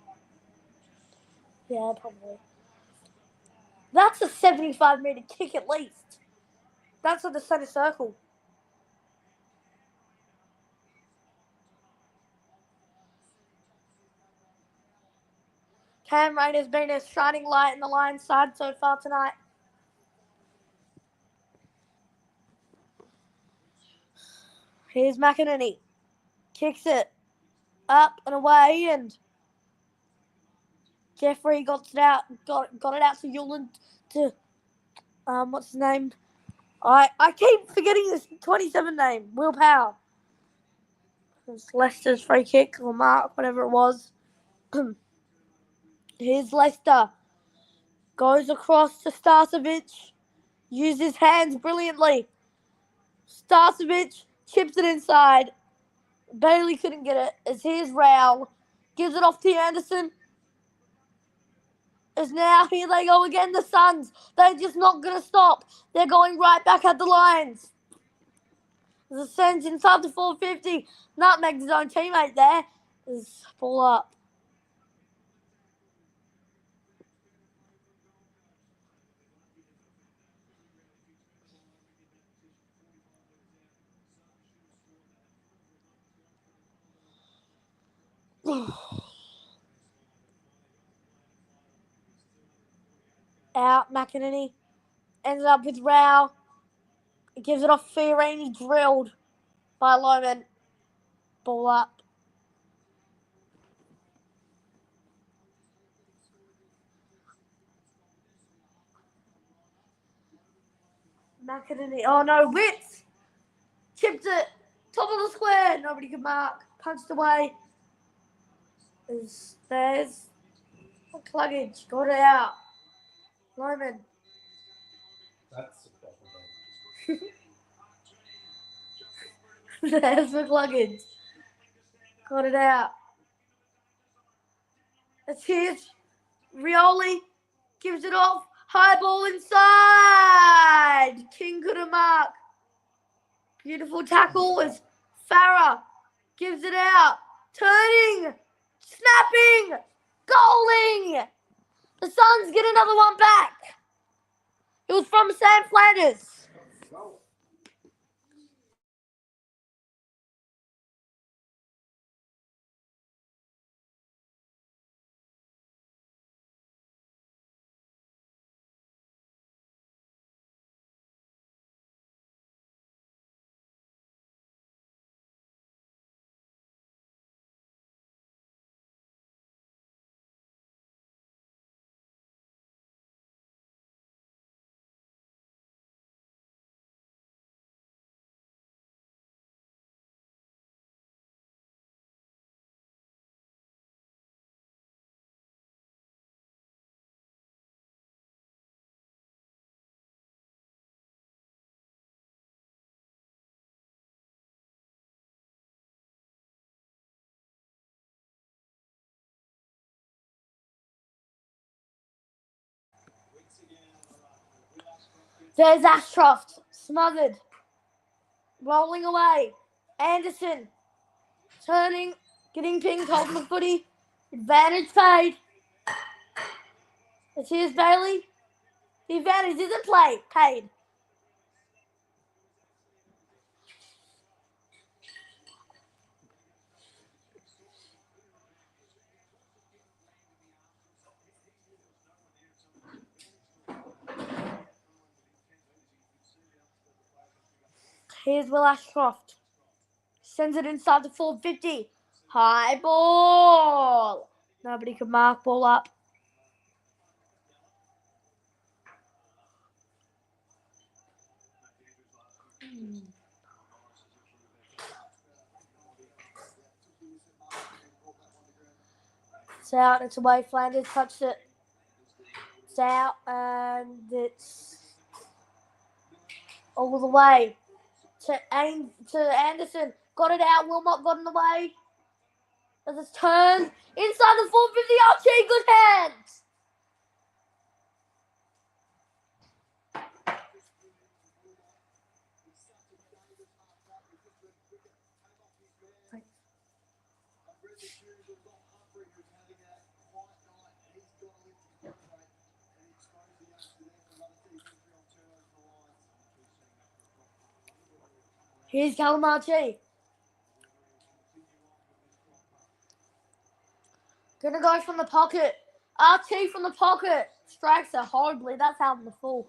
Speaker 5: saucy.
Speaker 1: Yeah, probably. That's a 75-meter kick at least. That's on the centre circle. Cam Rain has been a shining light in the Lions side so far tonight. Here's McInerney. Kicks it up and away, and Jeffrey got it out to Yuland to what's his name? I keep forgetting this 27 name. Will Powell. It's Leicester's free kick or mark, whatever it was. Here's Leicester. Goes across to Starcevic. Uses his hands brilliantly. Starcevic chips it inside. Bailey couldn't get it. As here's Rowell. Gives it off to Anderson. As now here they go again, the Suns. They're just not going to stop. They're going right back at the Lions. The Suns inside the 450. Nutmeg his own teammate there. Is ball up. Out, McInerney. Ended up with Rao. Gives it off Fiorini, drilled by Loman. Ball up. McInerney. Oh no, Witz! Chipped it. Top of the square. Nobody could mark. Punched away. There's Cluggage. Got it out. Loman.
Speaker 5: That's a proper game.
Speaker 1: There's McLuggage. Got it out. It's his. Rioli gives it off. High ball inside. King couldn't mark. Beautiful tackle as Farah gives it out. Turning. Snapping. Goaling. The Suns get another one back. It was from Sam Flanders. There's Ashcroft. Smothered. Rolling away. Anderson. Turning. Getting pinged. Holding the footy. Advantage paid. It's here's Bailey. The advantage isn't paid. Here's Will Ashcroft. Sends it inside the 450. High ball. Nobody could mark. Ball up. It's out. It's away. Flanders touched it. It's out. And it's all the way to Anderson. Got it out. Wilmot got in the way. As it's turned inside the 450, Archie, good hands. Here's Callum Archie. Gonna go from the pocket. Archie from the pocket. Strikes her horribly. That's out in the full.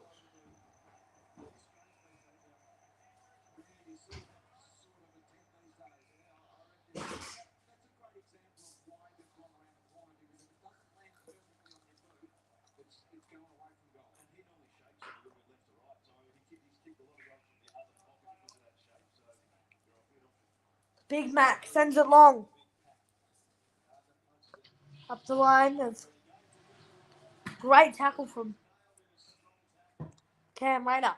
Speaker 1: Big Mac sends it long. Up the line. That's great tackle from Cam Rayner.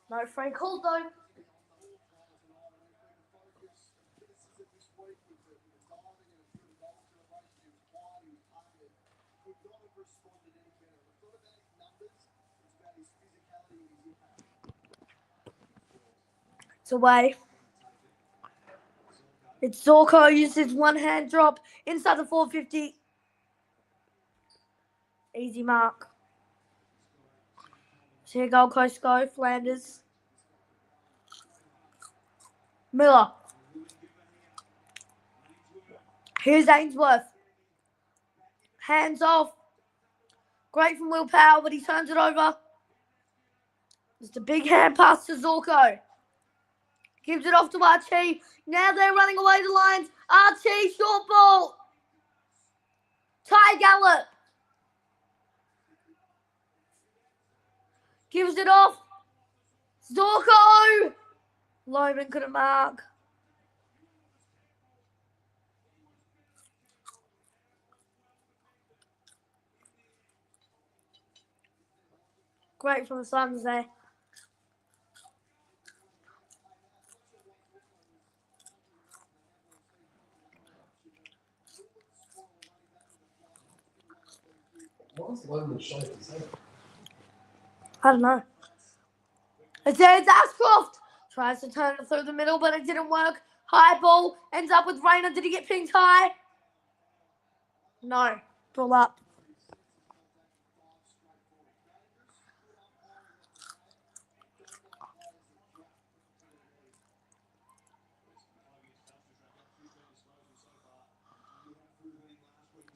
Speaker 1: No free call though. It's away. It's Zorko uses one hand drop inside the 450. Easy mark. So here Gold Coast go. Flanders. Miller. Here's Ainsworth. Hands off. Great from Will Powell, but he turns it over. Just a big hand pass to Zorko. Gives it off to Archie. Now they're running away the lines. Archie, short ball. Ty Gallop. Gives it off. Zorko. Loman couldn't mark. Great from the Suns there.
Speaker 5: Why is Loman shaking his head?
Speaker 1: I don't know. It's Ashcroft. Tries to turn it through the middle, but it didn't work. High ball. Ends up with Rayner. Did he get pinked high? No. Pull up.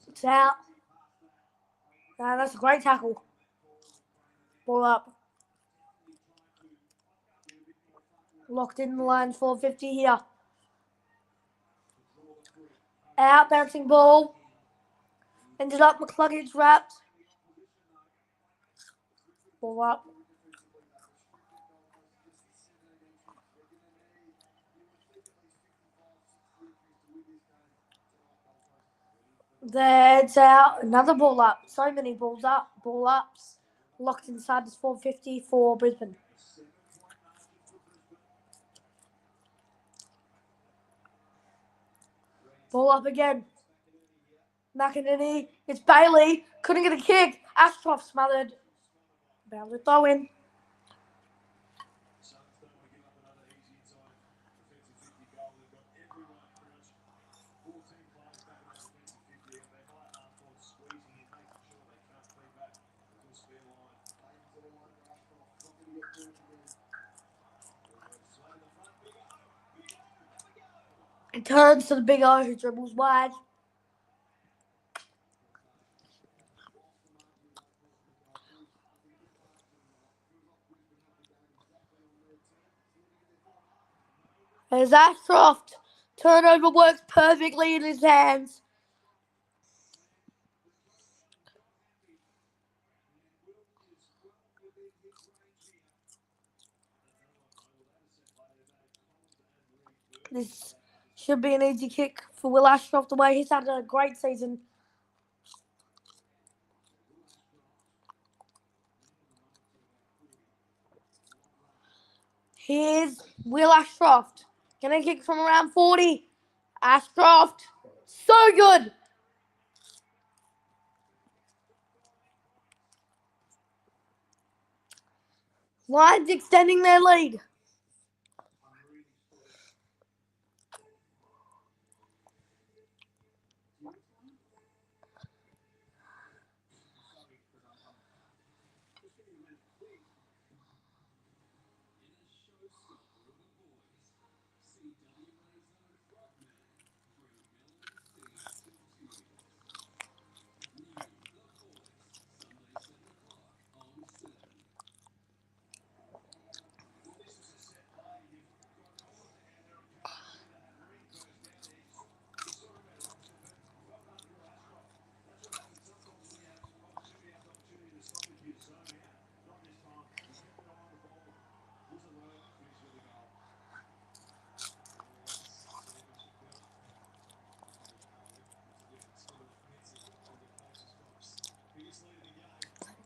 Speaker 1: It's out. That's a great tackle. Ball up. Locked in the lines, 450 here. Out, bouncing ball. Ended up McCluggage wrapped. Ball up. That's out. Another ball up. So many balls up. Ball ups. Locked inside this 450 for Brisbane. Ball up again. McInerney. It's Bailey. Couldn't get a kick. Ashcroft smothered. Bound to throw in. It turns to the big O who dribbles wide. There's Ashcroft. Turnover works perfectly in his hands. This should be an easy kick for Will Ashcroft the way he's had a great season. Here's Will Ashcroft. Gonna kick from around 40. Ashcroft So good. Lions extending their lead.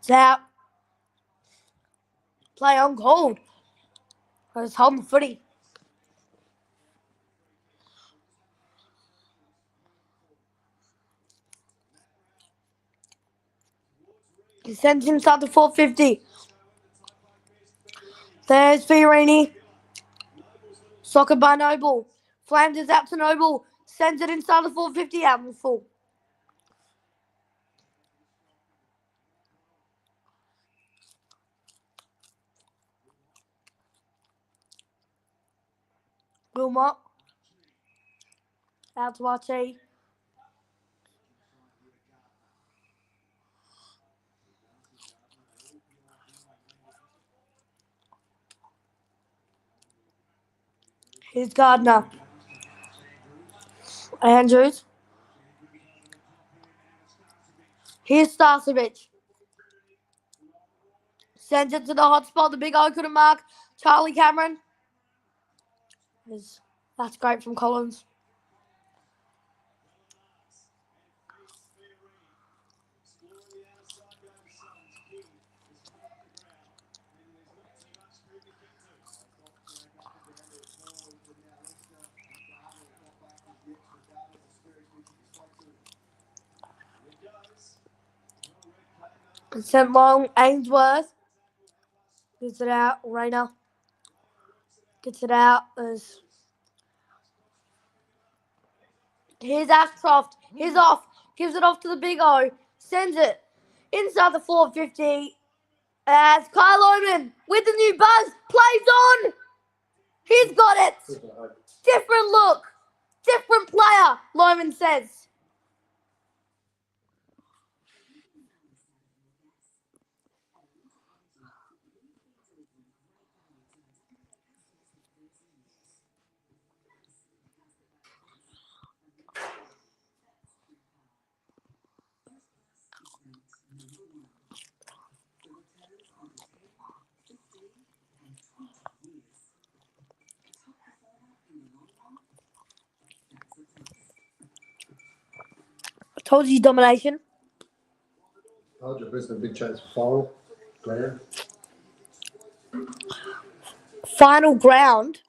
Speaker 1: It's out. Play on cold. I was holding the footy. He sends himself to 450. There's Fiorini. Soccer by Noble. Flanders out to Noble. Sends it inside the 450 out in full. Wilmot. Out to RT. Here's Gardner. Andrews. Here's Starcevic. Sends it to the hot spot. The big O couldn't mark. Charlie Cameron. That's great from Collins. Sent long. Ainsworth. Gets it out. Rayner. Gets it out. Here's Ashcroft. He's off. Gives it off to the big O. Sends it inside the 450. As Kyle Oman with the new buzz. Plays on. He's got it. Different look. Different player, Loman says. I told you domination.
Speaker 5: Told you Brisbane big chance for final.
Speaker 1: Final ground.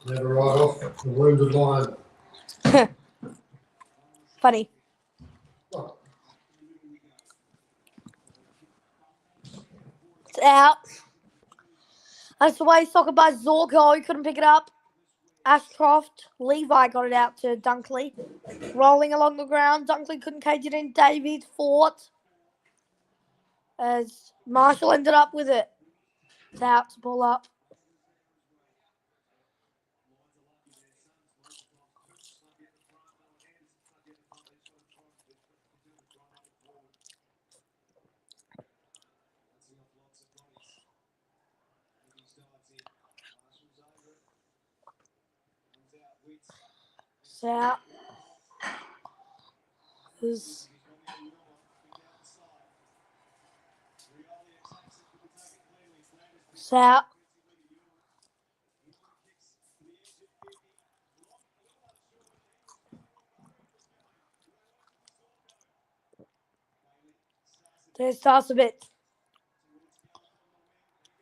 Speaker 5: Never right off the wounded lion.
Speaker 1: Funny.
Speaker 5: Oh,
Speaker 1: It's out. That's the way soccer by Zorko. He couldn't pick it up. Ashcroft. Levi got it out to Dunkley. Rolling along the ground. Dunkley couldn't cage it in. Davies fought. As Marshall ended up with it. It's out to pull up. It's out. Out. There's Starcevic.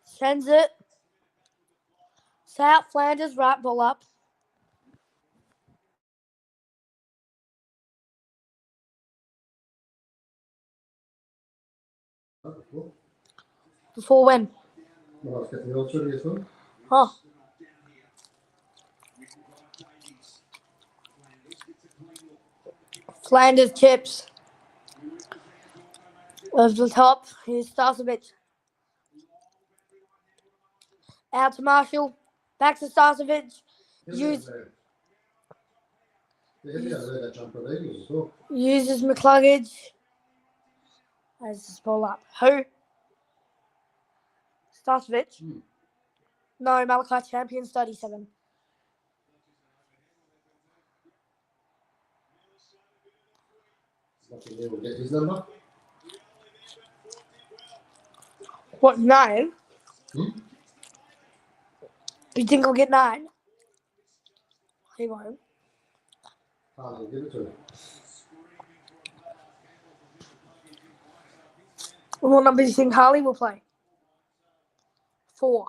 Speaker 1: Sends it. South Flanders, right ball up. Before when?
Speaker 5: Well, I was getting the old 30 as well.
Speaker 1: Oh. Flanders chips. Over the top. Here's Starcevic. Out to Marshall. Back to Starcevic. Uses McCluggage. There's this ball up. Who? Starcevic? No, Malachi Champions 37.
Speaker 5: Will get his number.
Speaker 1: What, 9? You think I'll get 9? He won't.
Speaker 5: I'll give it to him.
Speaker 1: What number do you think Harley will play? 4.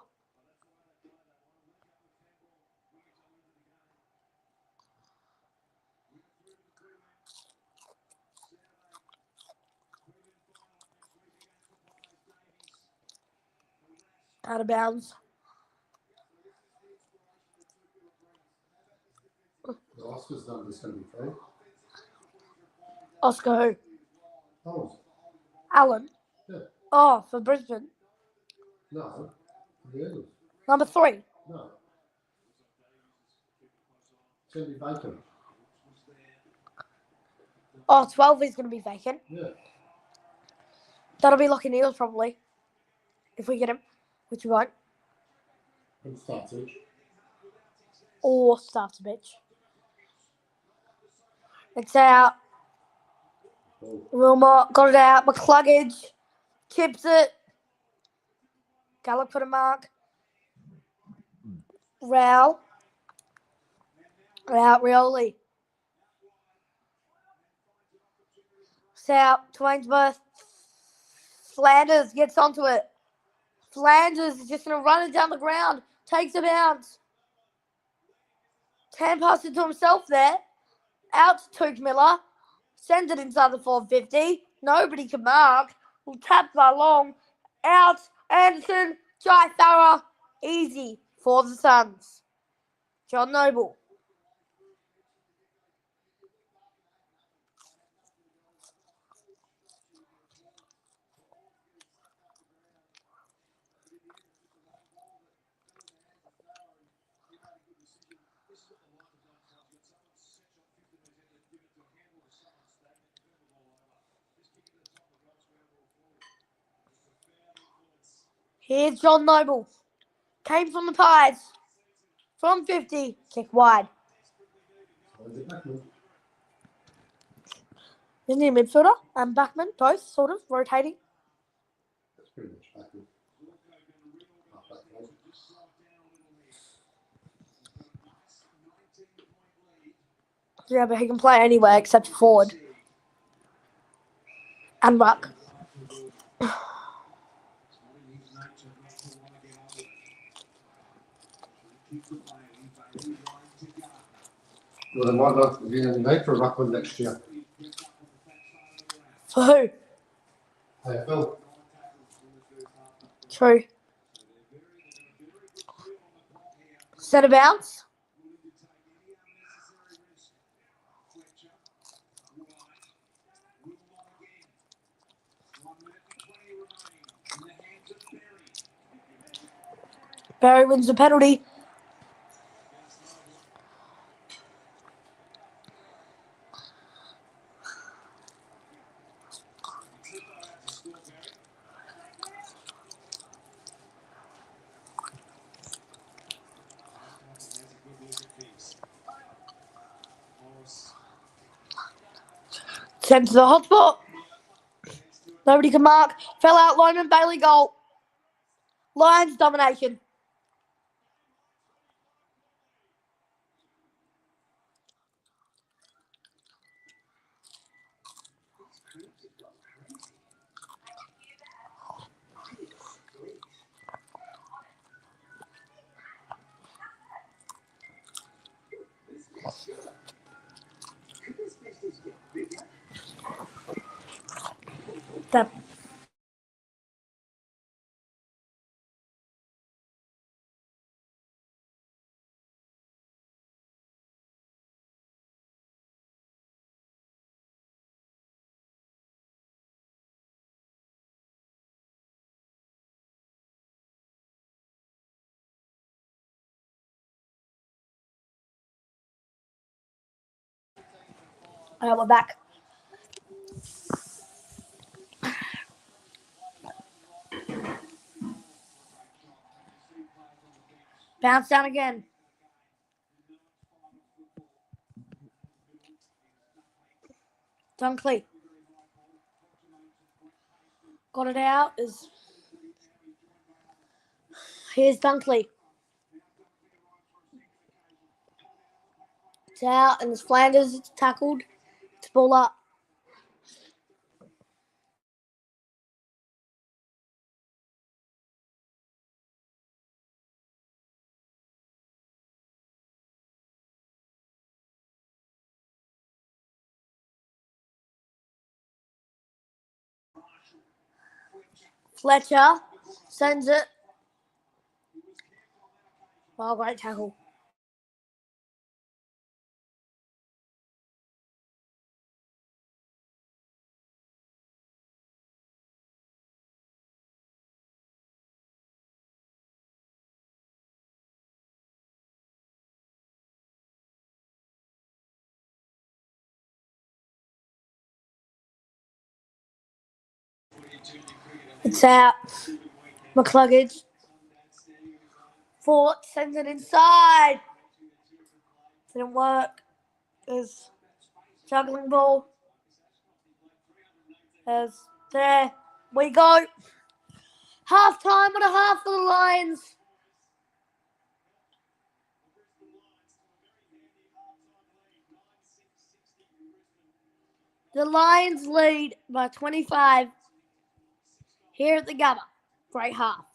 Speaker 1: Out of bounds.
Speaker 5: The Oscar's number is going to be 3.
Speaker 1: Oscar who?
Speaker 5: Oh,
Speaker 1: Allen.
Speaker 5: yeah.
Speaker 1: Oh, for Brisbane.
Speaker 5: No, the Eagles.
Speaker 1: Number 3.
Speaker 5: No. It's going to be vacant.
Speaker 1: Oh, 12 is going to be vacant.
Speaker 5: Yeah.
Speaker 1: That'll be Lockie Neal's probably. If we get him, which we won't.
Speaker 5: And Startage.
Speaker 1: Or Starcevic. It's out. Wilmot got it out. McCluggage chips it. Gallup put a mark. Rowell. Out Rioli. South to Ainsworth. Flanders gets onto it. Flanders is just going to run it down the ground. Takes a bounce. 10 passes to himself there. Out to Took Miller. Sends it inside the 450. Nobody can mark. Will tap by Long. Out. Anderson. Jai Farah. Easy for the Suns. John Noble. Here's John Noble. Came from the Pies. From 50. Kick wide. Isn't he a midfielder and backman? Both sort of rotating.
Speaker 5: That's pretty much backward.
Speaker 1: Yeah, but he can play anywhere except forward. And ruck.
Speaker 5: Well, they might not be any need for a ruckman next year.
Speaker 1: For who?
Speaker 5: AFL.
Speaker 1: True. Set a bounce. Barry wins the penalty. Sent to the hotspot. Nobody can mark. Fell out lineman. Bailey goal. Lions domination. The Alright, we're back. Bounce down again. Dunkley. Got it out. Here's Dunkley. It's out, and it's Flanders. It's tackled. It's ball up. Fletcher sends it. Oh, great tackle. It's out. McCluggage. Fort sends it inside. Didn't work. There's juggling ball. There's there. We go. Half time and a half for the Lions. The Lions lead by 25 here at the Gabba. Great half.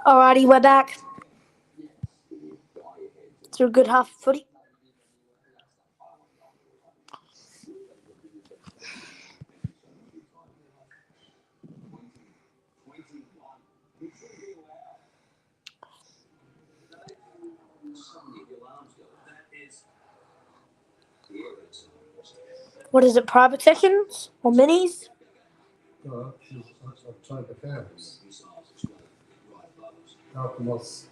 Speaker 1: Alrighty, we're back. Through a good half of footy. What is it, private sessions or minis?
Speaker 5: No, October Counties. Malcolm was.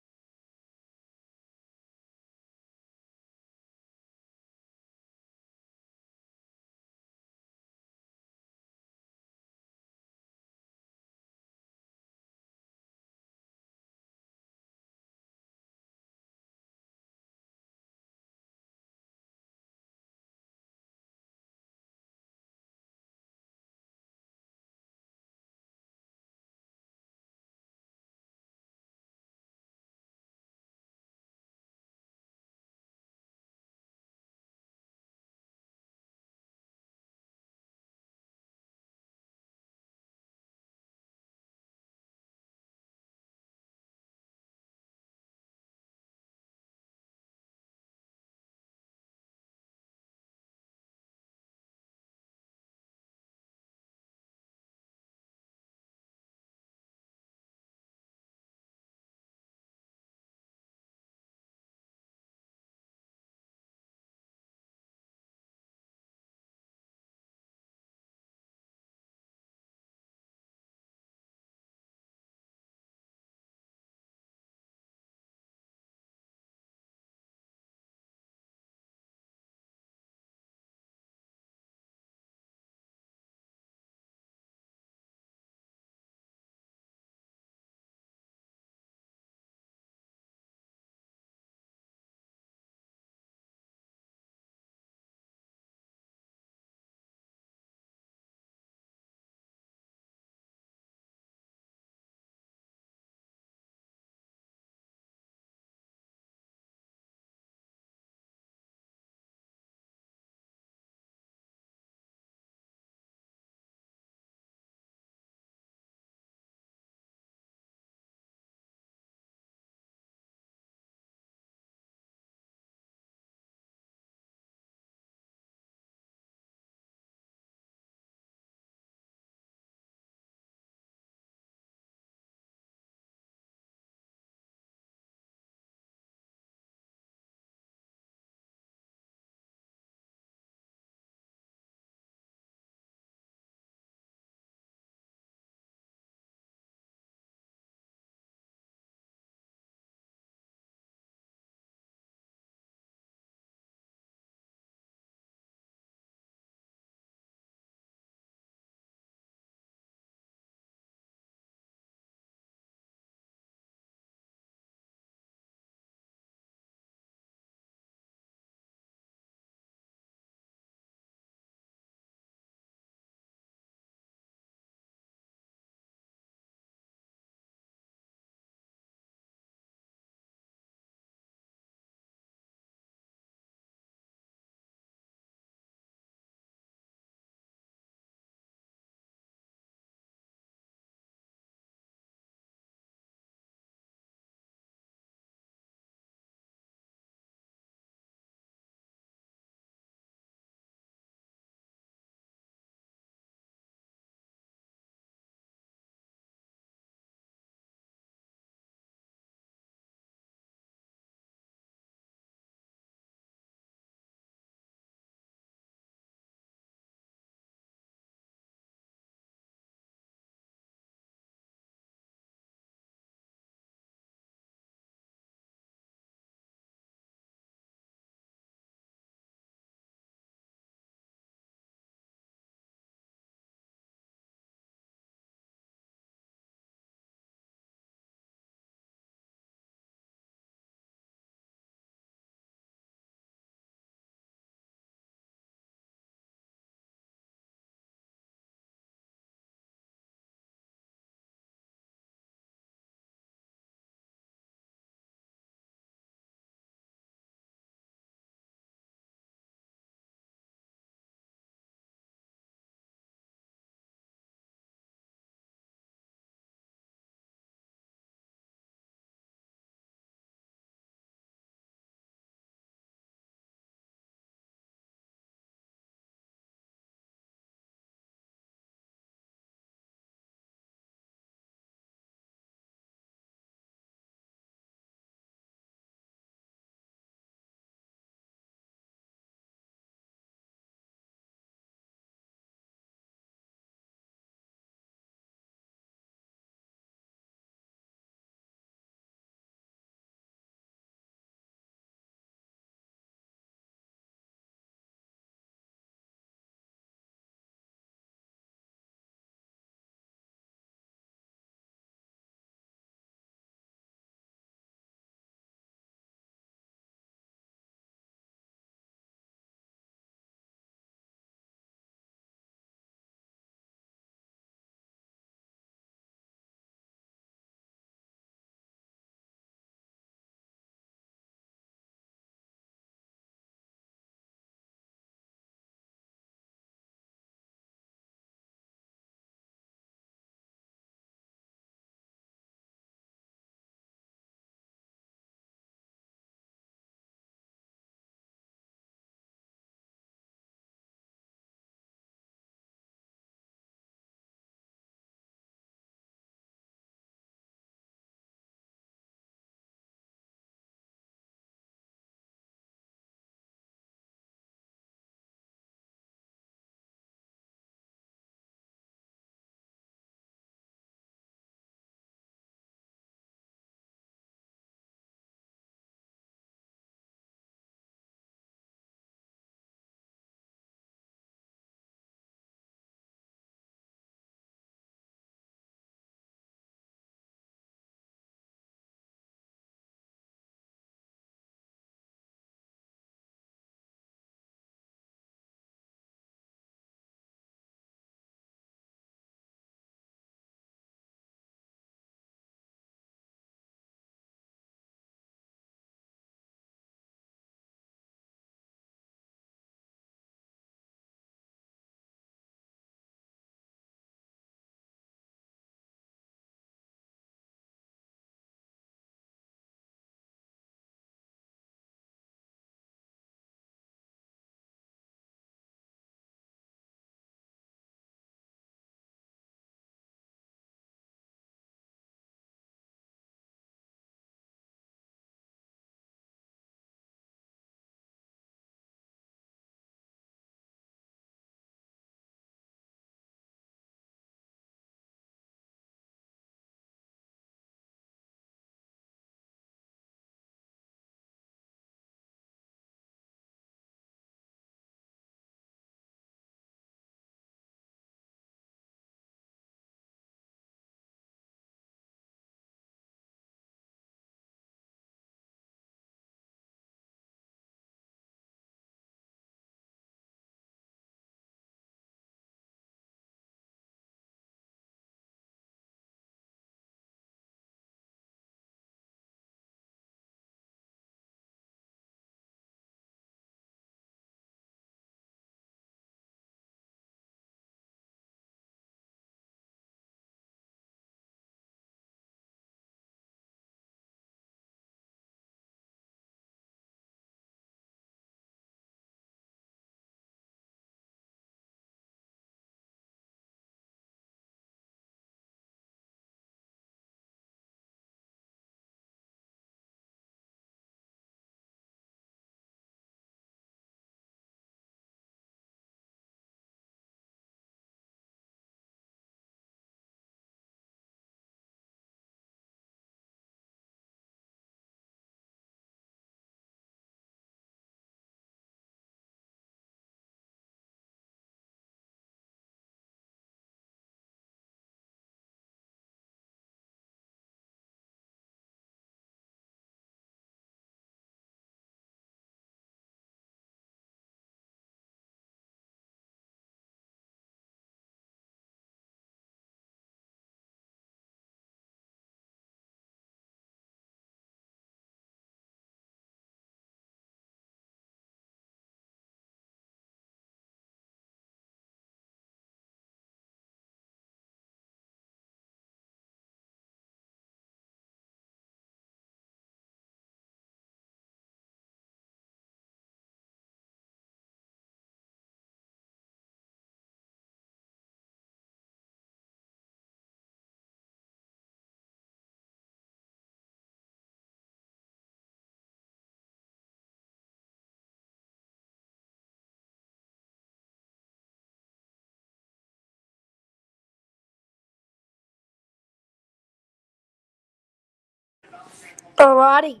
Speaker 1: Alrighty.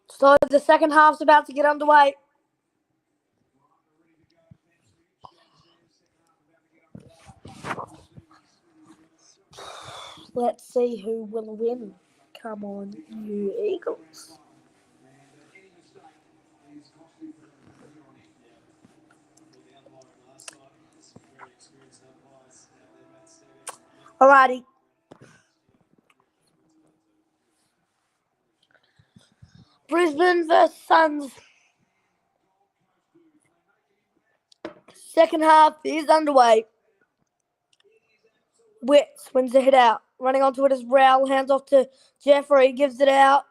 Speaker 1: So the second half's about to get underway. Let's see who will win. Come on, you Eagles. Alrighty. Brisbane vs Suns. Second half is underway. Witts wins the hit out. Running onto it is Rowell. Hands off to Jeffrey. Gives it out.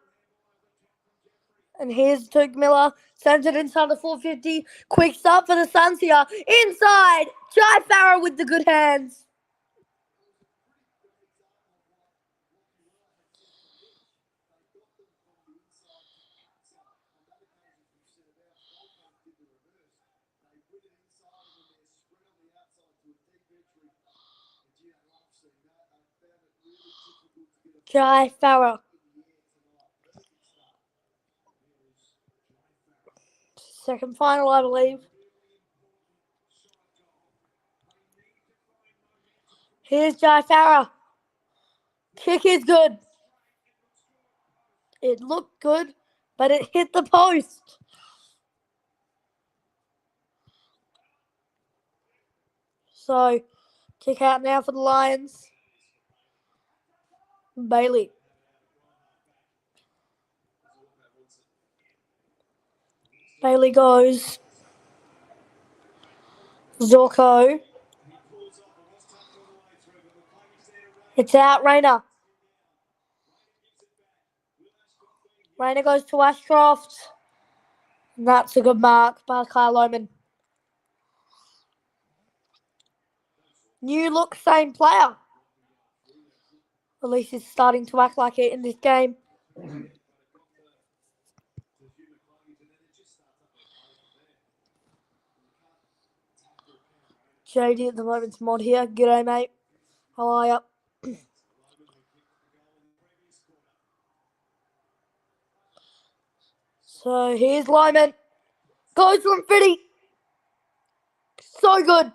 Speaker 1: And here's Took Miller. Sends it inside the 450. Quick start for the Suns here. Inside. Jai Farrow with the good hands. Jai Farrow. Second final, I believe. Here's Jai Farrow. Kick is good. It looked good, but it hit the post. So, kick out now for the Lions. Bailey. Bailey goes. Zorko. It's out, Rayner. Rayner goes to Ashcroft. And that's a good mark by Kyle Lohman. New look, same player. At least he's starting to act like it in this game. JD at the moment's mod here. G'day, mate. How are you? So here's Lyman. Goes from 50. So good.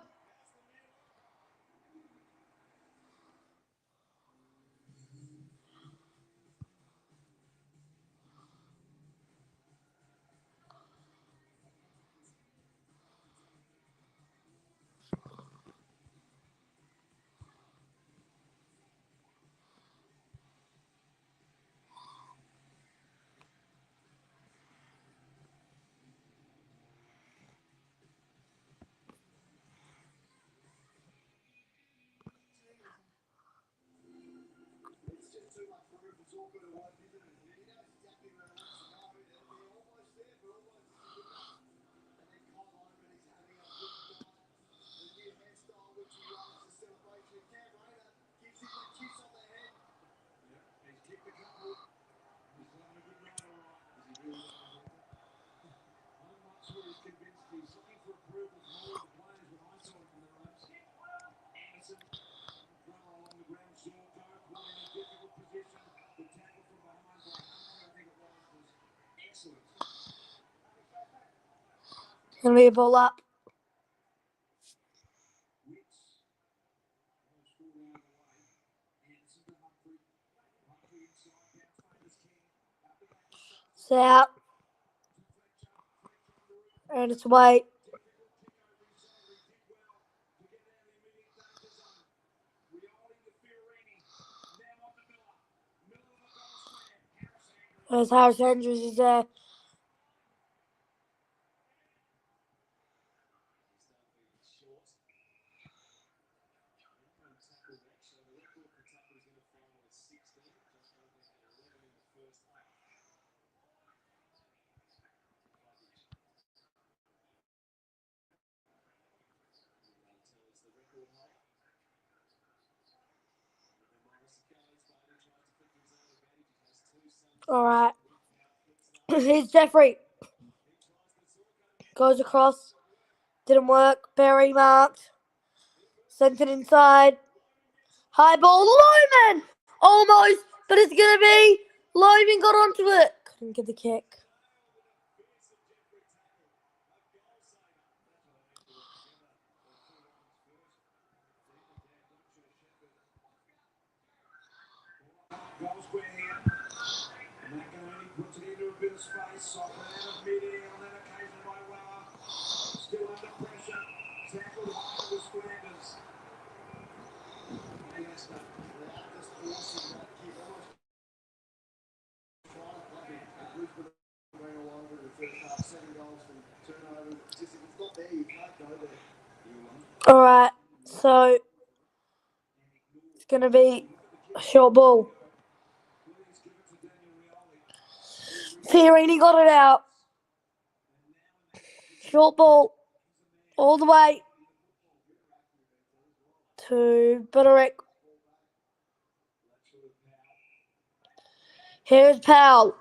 Speaker 1: Gonna be a ball up. It's out. And it's away. There's Harris Andrews is there. All right. Here's Jeffrey. Goes across. Didn't work. Berry marked. Sent it inside. High ball, Loman! Almost, but it's going to be. Loman got onto it. Couldn't get the kick.
Speaker 4: Goal square here. Macaroni puts it into a bit of space. Softened out of mid-air on that occasion by Weller. Still under pressure. Tackled hard with Flanders. Iniesta. Just forcing that kick. Almost trying to plug it. Brisbane going all over in the first half. 7 goals from turnovers. Just if it's not there, you can't go there.
Speaker 1: All right, so it's going to be a short ball. Fiorini got it out. Short ball all the way to Buderick. Here's Powell.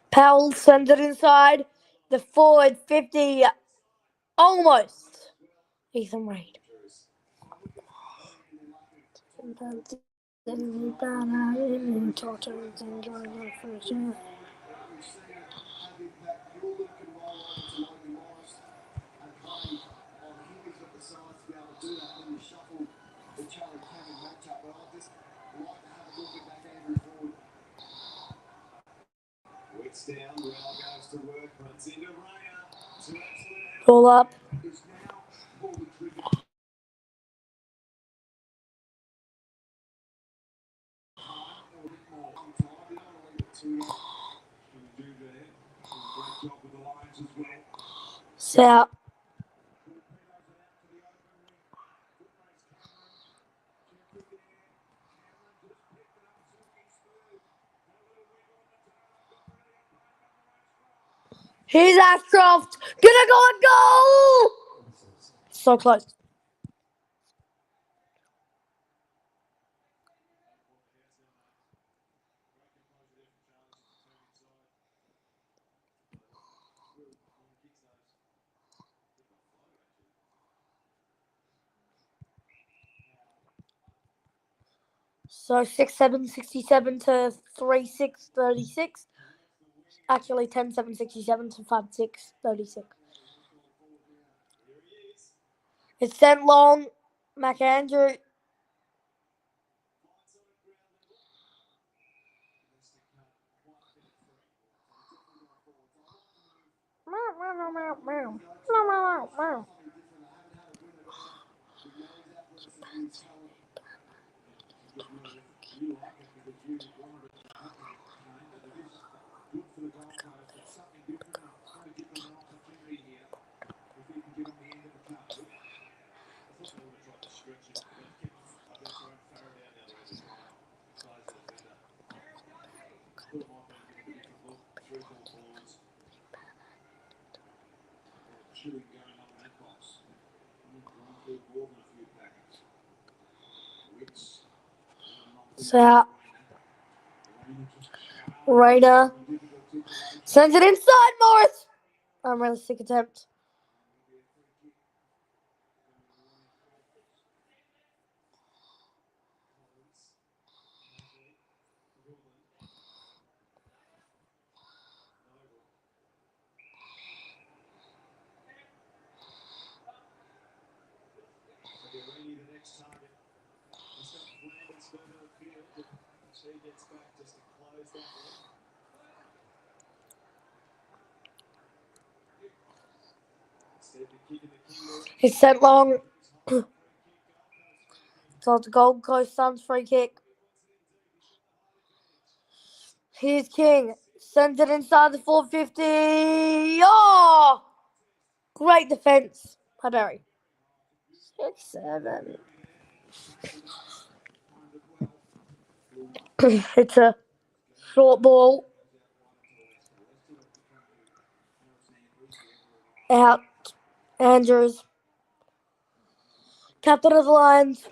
Speaker 1: Powell sends it inside. The forward 50. Almost. Ethan Reid. Pull up. Set. Here's Ashcroft. Gonna go and goal! So close. So 6-7, 67 to 3-6, 36. Actually 10-7, 67 to 5-6, 36. It's sent long. McAndrew. So Raider sends it inside Morris. Unrealistic attempt. It's sent long. So it's a Gold Coast Suns free kick. Here's King. Sends it inside the 450. Oh! Great defense by Barry. 6-7. It's a short ball. Out. Andrews. Captain of the Lions.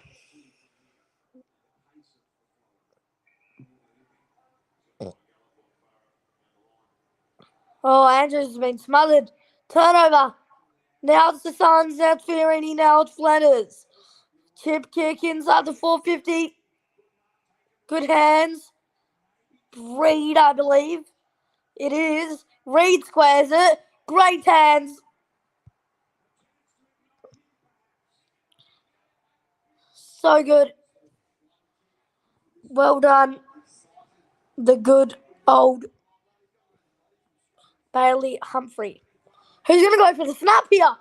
Speaker 1: Oh, Andrews has been smothered. Turnover. Now it's the Suns. Now it's Fiorini. Now it's Flanders. Chip kick inside the 450. Good hands. Reed, I believe. It is. Reed squares it. Great hands. So good. Well done. The good old Bailey Humphrey. Who's going to go for the snap here?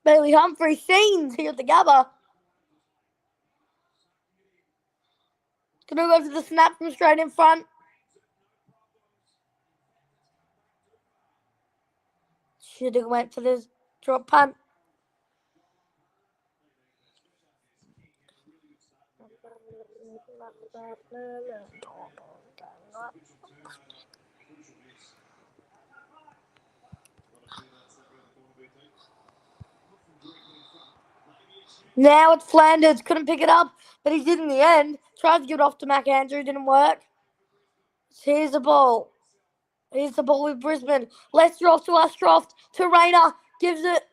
Speaker 1: Bailey Humphrey scenes here at the Gabba. Going to go for the snap from straight in front. Should have went for this drop punt. Now it's Flanders. Couldn't pick it up, but he did in the end. Tried to give it off to McAndrew. Didn't work. Here's the ball. Here's the ball with Brisbane. Lester off to Ashcroft. To Rayner. Gives it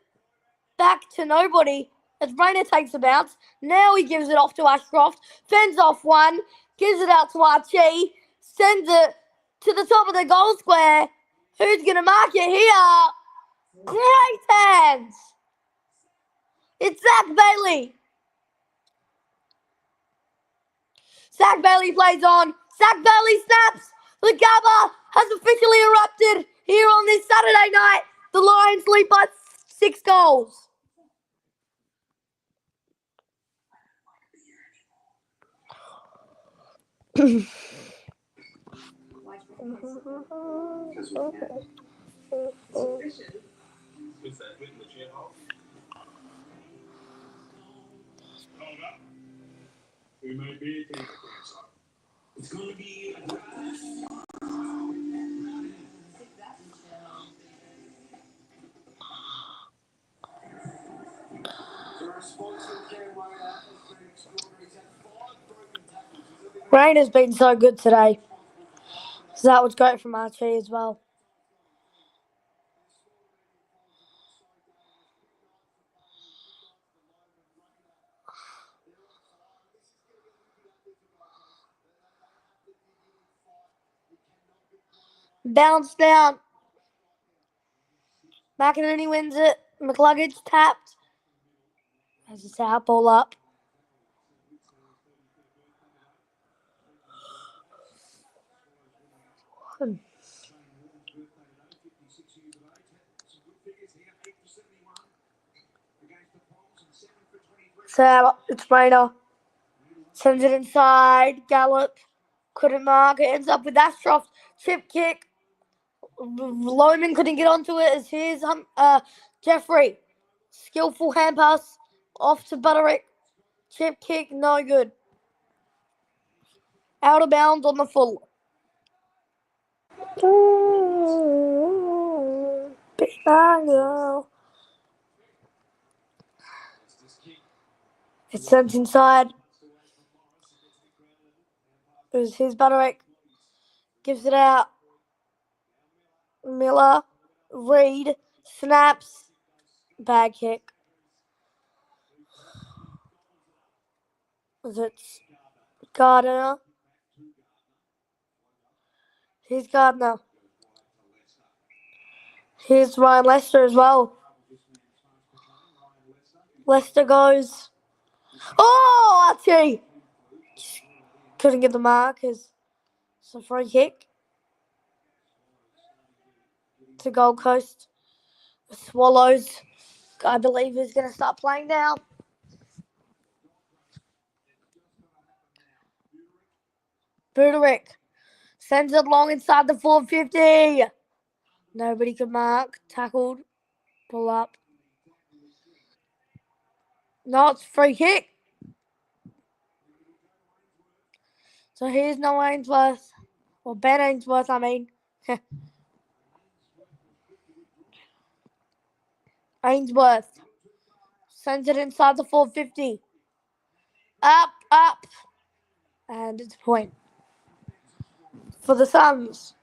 Speaker 1: back to nobody as Rayner takes a bounce. Now he gives it off to Ashcroft. Fends off one. Gives it out to Archie. Sends it to the top of the goal square. Who's going to mark it here? Great hands. It's Zach Bailey. Zach Bailey plays on. Zach Bailey snaps. The Gabba has officially erupted here on this Saturday night. The Lions lead by 6 goals.
Speaker 2: It's going to be
Speaker 1: Rain has been so good today. So that was great from Archie as well. Bounce down. McInerney wins it. McCluggage tapped. Has his out ball up. So it's Rayner. Sends it inside. Gallop. Couldn't mark. It ends up with Ashcroft. Chip kick. Loman couldn't get onto it as here's Jeffrey. Skillful hand pass. Off to Butterick. Chip kick. No good. Out of bounds on the full. Big girl. It's sent inside. It was his Butterick. Gives it out. Miller. Reed. Snaps. Bag kick. It's Gardner. Here's Gardner. Here's Ryan Lester as well. Lester goes. Oh, Archie! Couldn't get the mark as it's a free kick to Gold Coast. The Swallows, I believe, is going to start playing now. Buderick sends it long inside the 450. Nobody could mark. Tackled. Pull up. No, it's a free kick. So here's no Ainsworth. Or Ben Ainsworth, I mean. Ainsworth sends it inside the 450. Up. And it's a point for the Suns.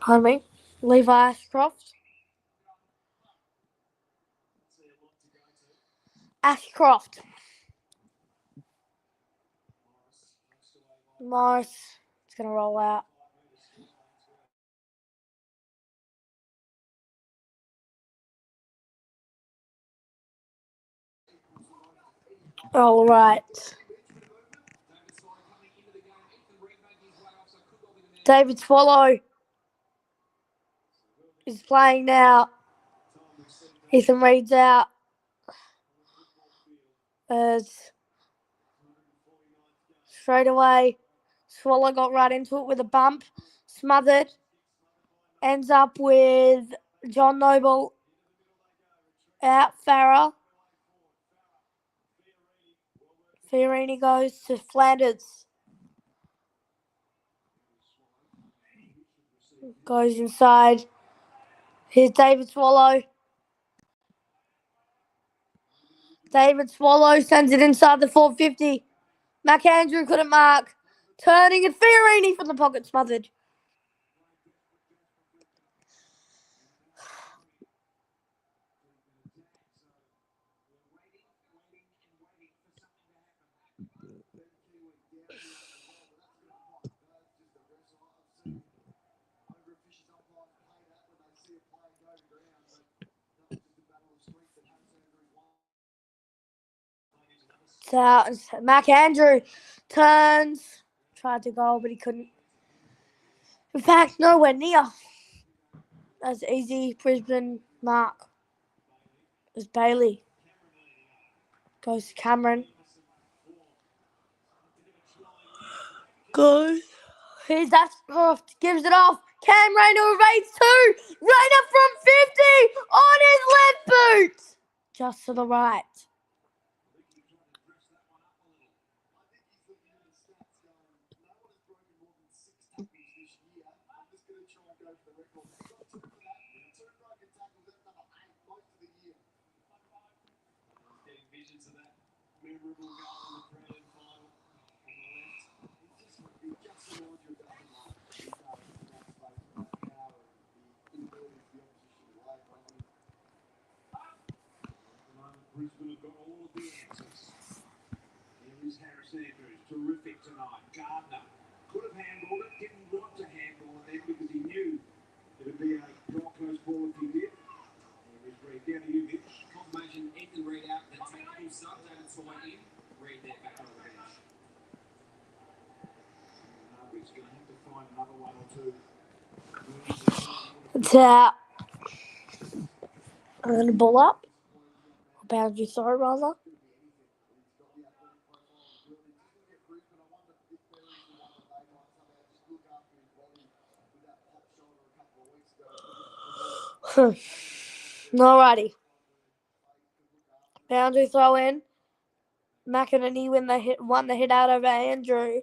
Speaker 1: Pardon me. Levi Ashcroft. Ashcroft. Morris. It's going to roll out. All right. David Swallow is playing now. Ethan Reed's out. As straight away, Swallow got right into it with a bump. Smothered. Ends up with John Noble out. Farah. Fiorini goes to Flanders. Goes inside. Here's David Swallow. David Swallow sends it inside the 450. McAndrew couldn't mark. Turning and Fiorini from the pocket smothered. It's out. McAndrew turns. Tried to go, but he couldn't. In fact, nowhere near as easy Brisbane mark as Bailey. Goes to Cameron. Goes. Here's Ashcroft. Gives it off. Cam Rayner evades two. Rayner from 50 on his left boot. Just to the right.
Speaker 4: Brisbane have got all of the answers. Here is Harris Andrews, terrific tonight. Gardner could have handled it, didn't want to handle it then because he knew it would be a Gold Coast ball if he did. Here is Reed down to you, Mitch.
Speaker 2: Confirmation, Ethan Reed out, the technical sub, David Swallow in. Reed there back on the bench.
Speaker 4: He's going to have to find another one or two.
Speaker 1: It's out. I'm going to ball up. Boundary throw, rather. Alrighty. Boundary throw in. McInerney won the hit out over Andrew.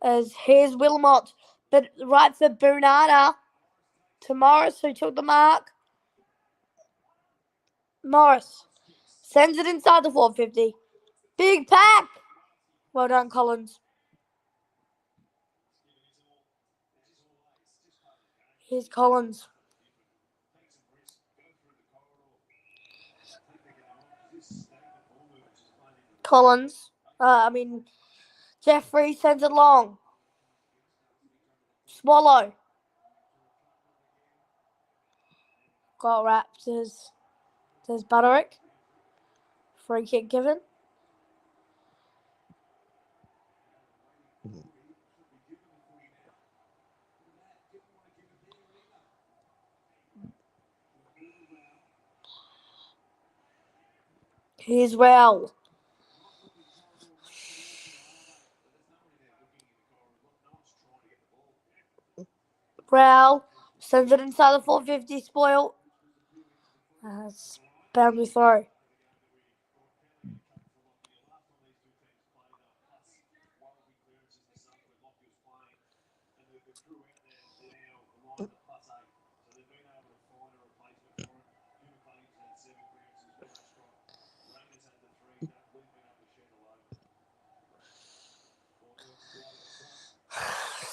Speaker 1: As here's Wilmot, but right for Bunana to Morris, who took the mark. Morris sends it inside the 450. Big pack. Well done, Collins. Here's Collins. Jeffrey sends it long. Swallow. Got wrapped. There's Butterick. Free kick given. Here's Rowell. Rowell sends it inside the 450. Spoil. That's boundary throw.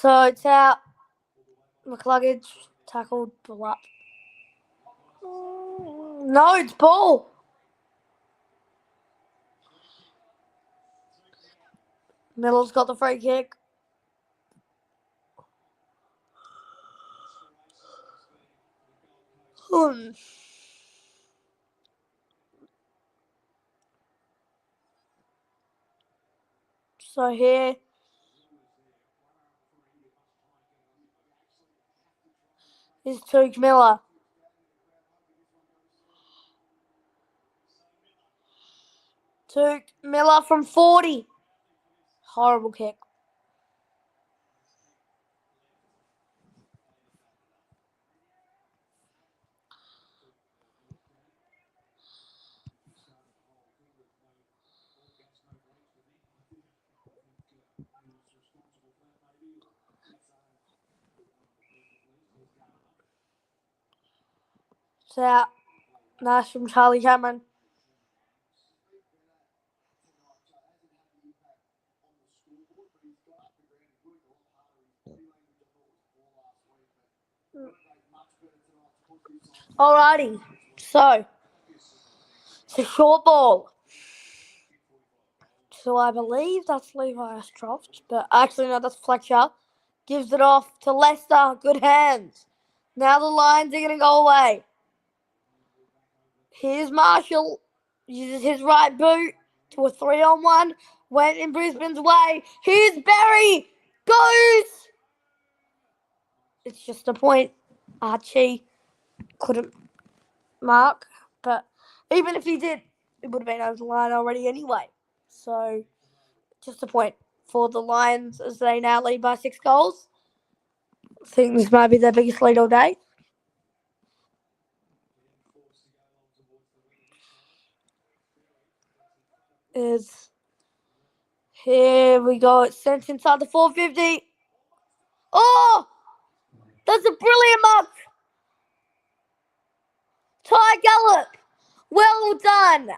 Speaker 1: So it's out. McCluggage tackled Bullup. No, it's ball. Miller's got the free kick. So here is Tuke Miller. Tuke Miller from 40. Horrible kick. It's out. Nice from Charlie Cameron. Alrighty. So, it's a short ball. So I believe that's Levi Astroft, but actually no, that's Fletcher. Gives it off to Leicester. Good hands. Now the Lions are going to go away. Here's Marshall. Uses his right boot to a 3-on-1. Went in Brisbane's way. Here's Berry. Goes. It's just a point. Archie couldn't mark. But even if he did, it would have been over the line already anyway. So, just a point for the Lions as they now lead by 6 goals. I think this might be their biggest lead all day. Here we go. It's sent inside the 450. Oh! That's a brilliant mark. Ty Gallop. Well done.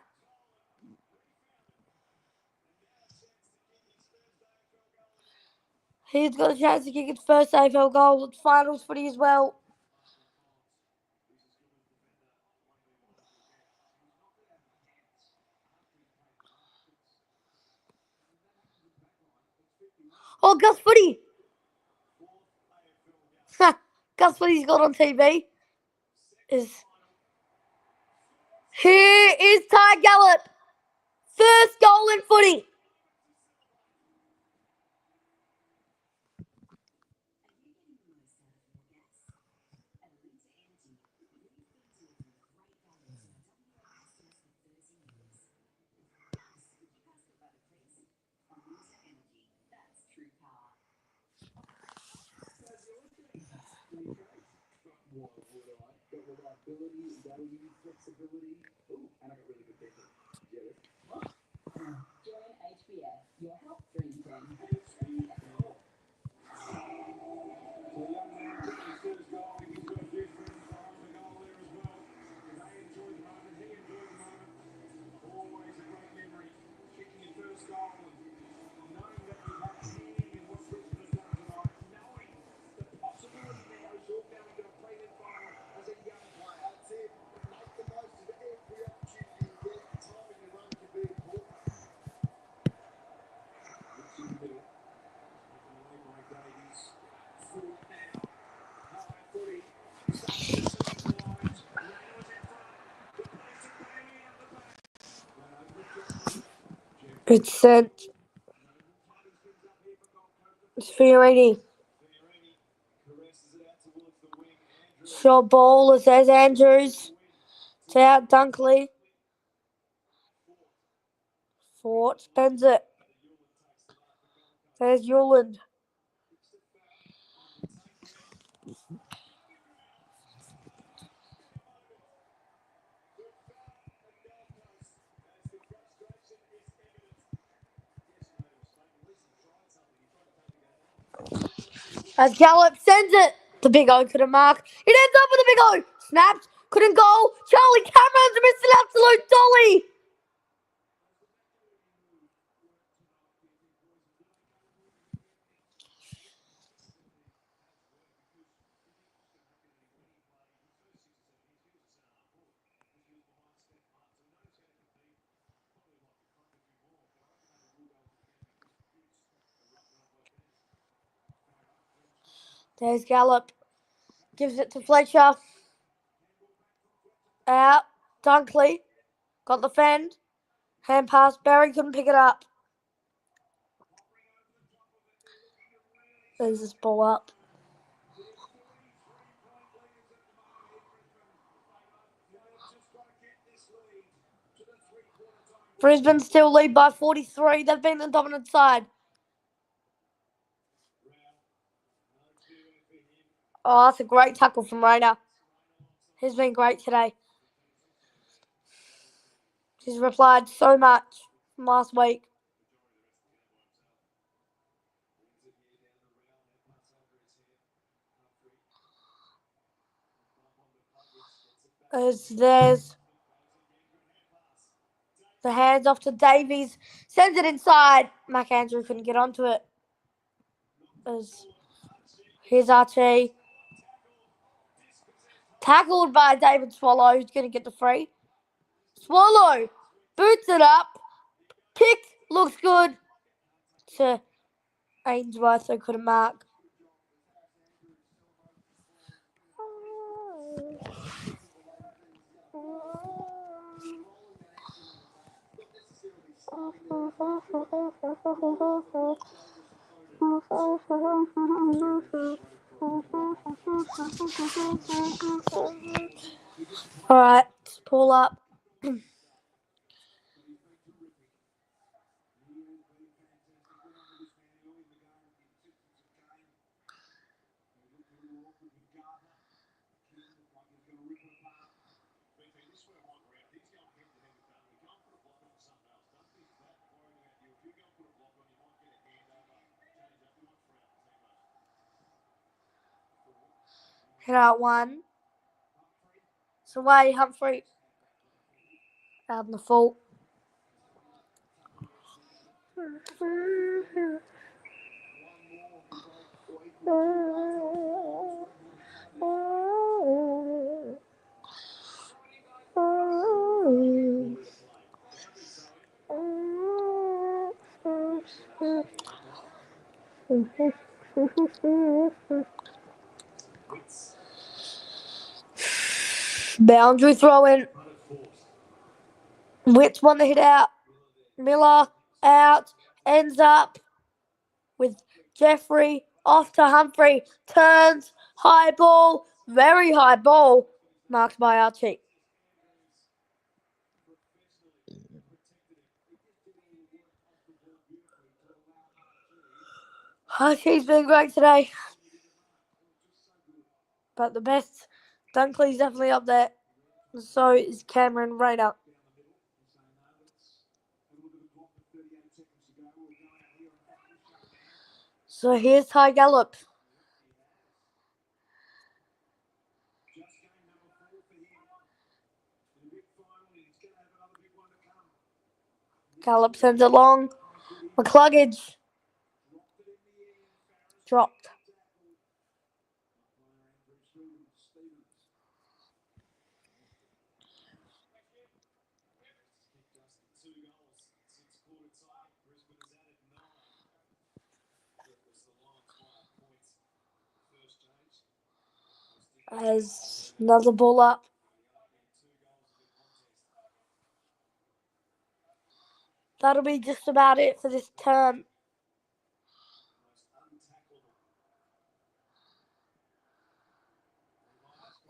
Speaker 1: He's got a chance to kick his first AFL goal at finals footy as well. Oh, Gus Footy. Gus Footy's got on TV. Here is Ty Gallop. First goal in footy. It's sent. It's Fiorini. Short ball, it says Andrews. It's out, Dunkley. Fort spends it. There's Yuland. As Gallop sends it. The big O couldn't mark. It ends up with a big O. Snapped. Couldn't go. Charlie Cameron's missed an absolute dolly. There's Gallup. Gives it to Fletcher. Out. Dunkley. Got the fend. Hand pass. Barry couldn't pick it up. There's this ball up. Brisbane still lead by 43. They've been the dominant side. Oh, that's a great tackle from Rayner. He's been great today. He's replied so much from last week. There's the hands off to Davies. Sends it inside. McAndrew couldn't get onto it. Here's Archie. Tackled by David Swallow, who's going to get the free. Swallow boots it up. Kick looks good to Ainsworth, who couldn't mark. All right, pull up. Hit out one. It's away, Humphrey. Out in the full. Boundary throw in. Wits want to hit out. Miller out. Ends up with Jeffrey off to Humphrey. Turns. High ball. Very high ball. Marked by Archie. Archie's been great today. But the best, Dunkley's definitely up there. So is Cameron Rayner. So here's Ty Gallup. Gallup sends it long. McCluggage. Dropped. As another ball up. That'll be just about it for this term.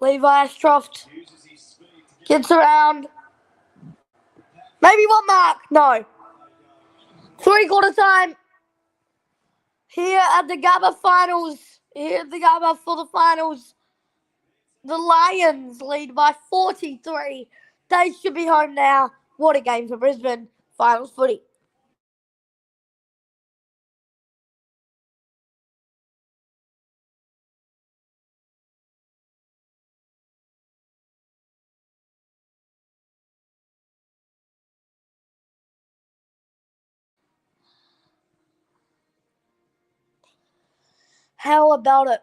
Speaker 1: Levi Astroft gets around. Maybe one mark. No. 3/4 time. Here at the Gabba finals. Here at the Gabba for the finals. The Lions lead by 43. They should be home now. What a game for Brisbane. Finals footy. How about it?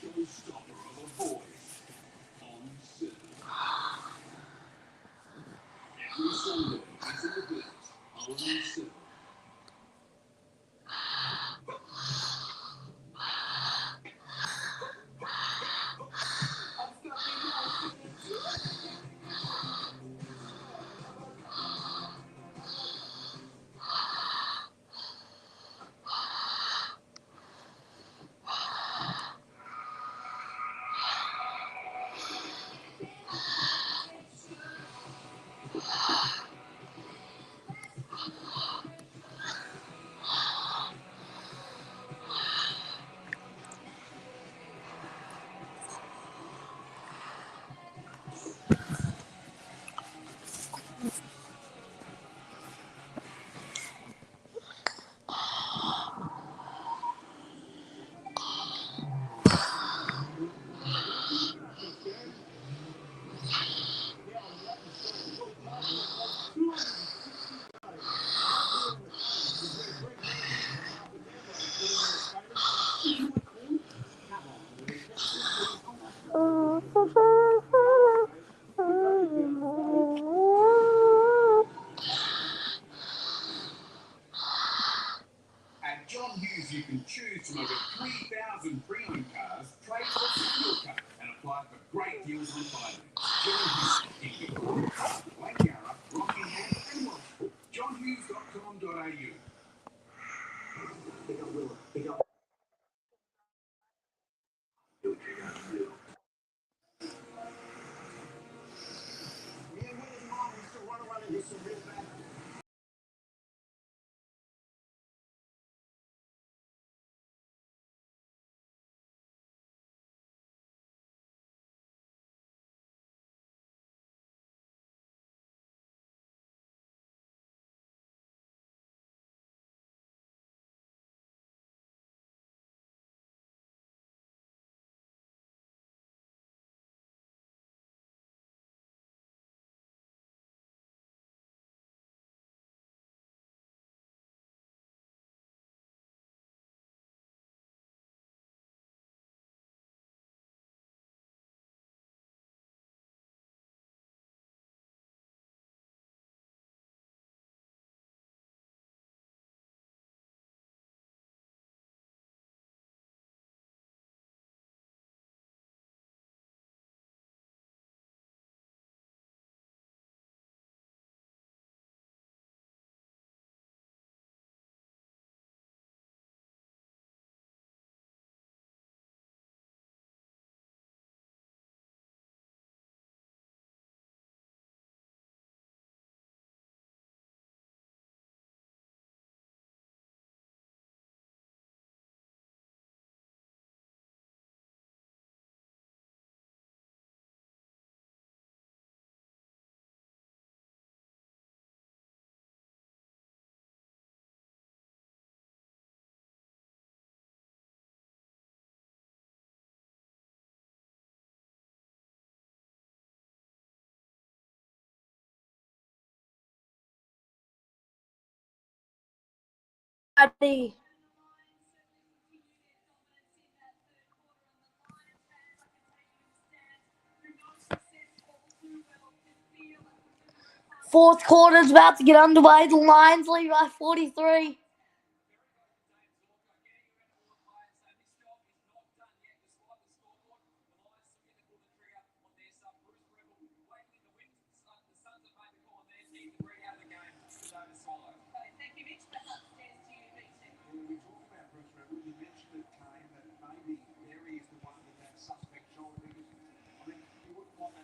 Speaker 2: showstopper of a voice on SUNS. Every Sunday, he's in the booth on SUNS. At John Hughes, you can choose from over 3,000 pre-owned cars, trade or sell your car, and apply for great deals on finance. John Hughes, in Victoria, Langara, Rockingham, and Welshpool. johnhughes.com.au.
Speaker 1: Ready. Fourth quarter's about to get underway. The Lions lead by 43.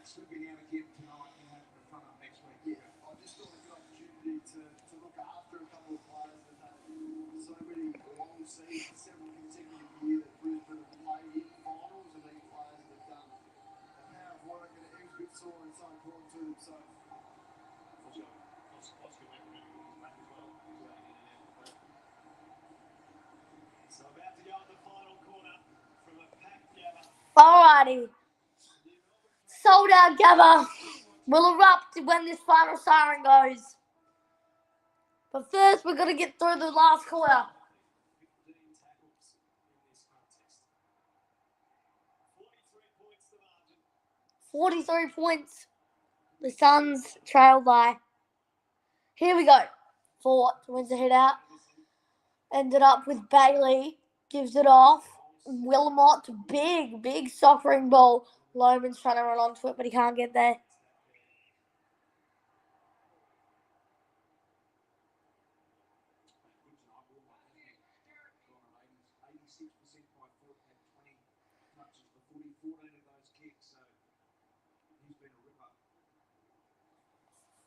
Speaker 4: Slipping out again tonight and having a front up next week. Yeah, I just thought it was an opportunity to look after a couple of players that had so many long seasons, several consecutive years that Brisbane have played in finals, and these players have done a power of work and it was good sore and so important to them. So about to go in the final corner from a packed gather.
Speaker 1: Alrighty. Sold out gather will erupt when this final siren goes. But first, we're going to get through the last quarter. 43 points. The Suns trail by. Here we go. Fort wins the hit out. Ended up with Bailey. Gives it off. Wilmot, big soccering ball. Loman's trying to run onto it, but he can't get there.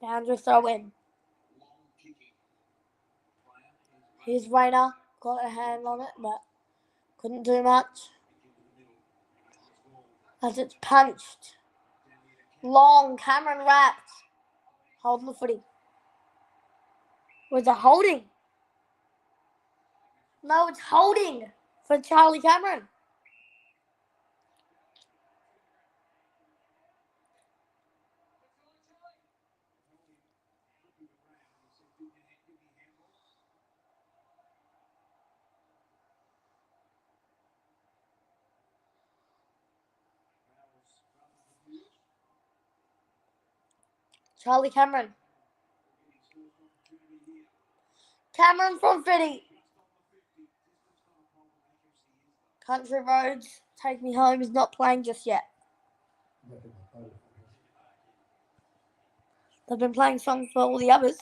Speaker 1: Boundary throw in. Here's Rayner. Got a hand on it, but couldn't do much. As it's punched. Long, Cameron wrapped. Holding the footy. Was it holding? No, it's holding for Charlie Cameron. Charlie Cameron. Cameron from 50. Country Roads, Take Me Home is not playing just yet. They've been playing songs for all the others.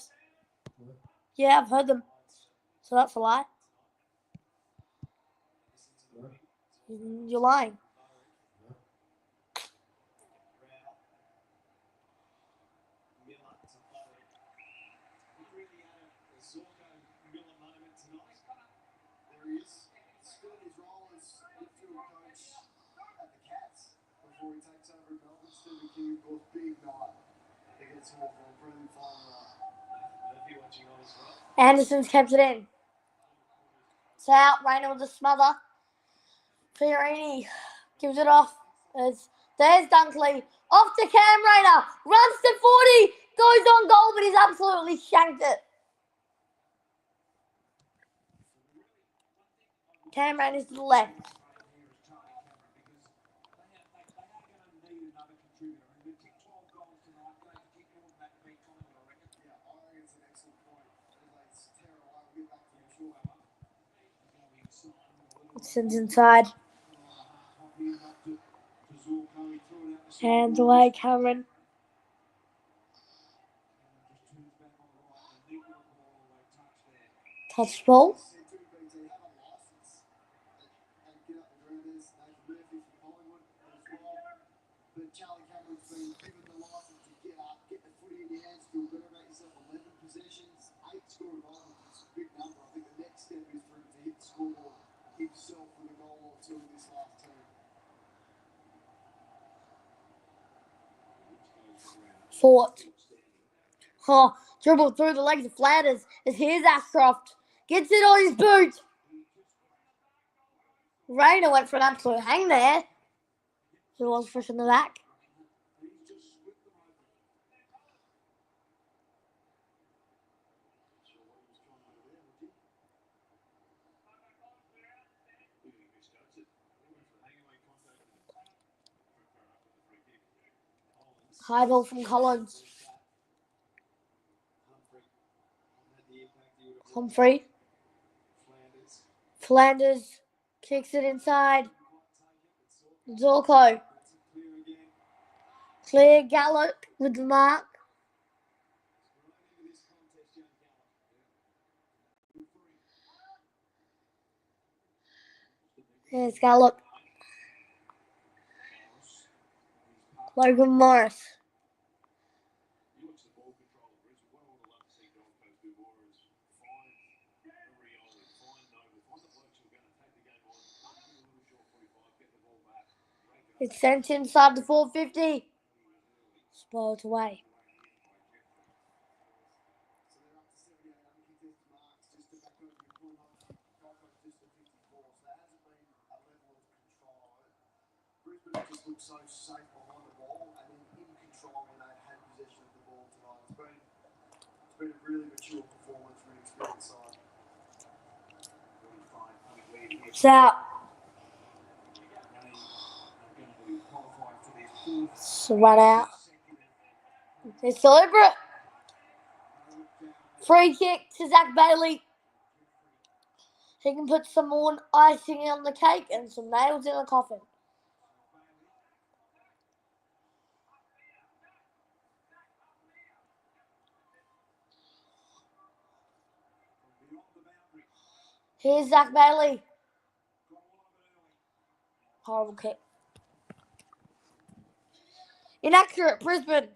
Speaker 1: Yeah, I've heard them. So that's a lie. You're lying. Anderson's kept it in. It's out. Rayner with a smother. Fiorini gives it off. There's Dunkley. Off to Cam Rayner. Runs to 40. Goes on goal, but he's absolutely shanked it. Cam Rayner's to the left. Sends inside. Hands away, Cameron. Touch ball.
Speaker 4: Charlie Cameron's been given the license to get up, get the footy in your hands, feel better about yourself. 11 possessions, 8 score involvements. It's a big number. I think the next step is for him to hit the scoreboard himself with a goal or two in this last term.
Speaker 1: Fort. Dribbled through the legs of Flanders. Here's Ashcroft. Gets it on his boot. Rayner went for an absolute hang there. He was fresh in the back. High ball from Collins. Humphrey. Flanders kicks it inside. Zorko. Clear Gallop with the mark. Here's Gallop. Logan Morris. It's sent inside the 450. Spoiled away.
Speaker 4: Brisbane just looked so safe behind the ball and then in control when they had possession of the ball tonight. It's been a really mature performance from an experienced side.
Speaker 1: It's out. Run out. It's deliberate. Free kick to Zach Bailey. He can put some more icing on the cake and some nails in the coffin. Here's Zach Bailey. Horrible kick. Inaccurate, Brisbane.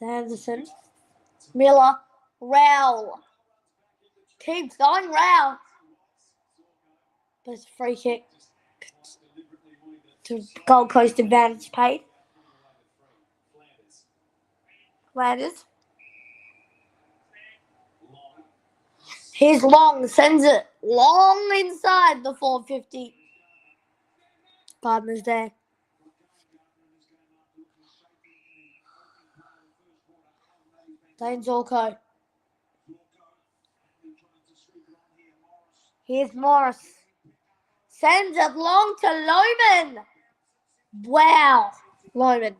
Speaker 1: Anderson. Miller. Rowell. Keeps going, Rowell. But it's a free kick to Gold Coast advantage paid. Flanders. Here's Long. Sends it long inside the 450. Gardner's there. Dane Zorko. Here's Morris. Sends it long to Lohman. Wow. Lohman.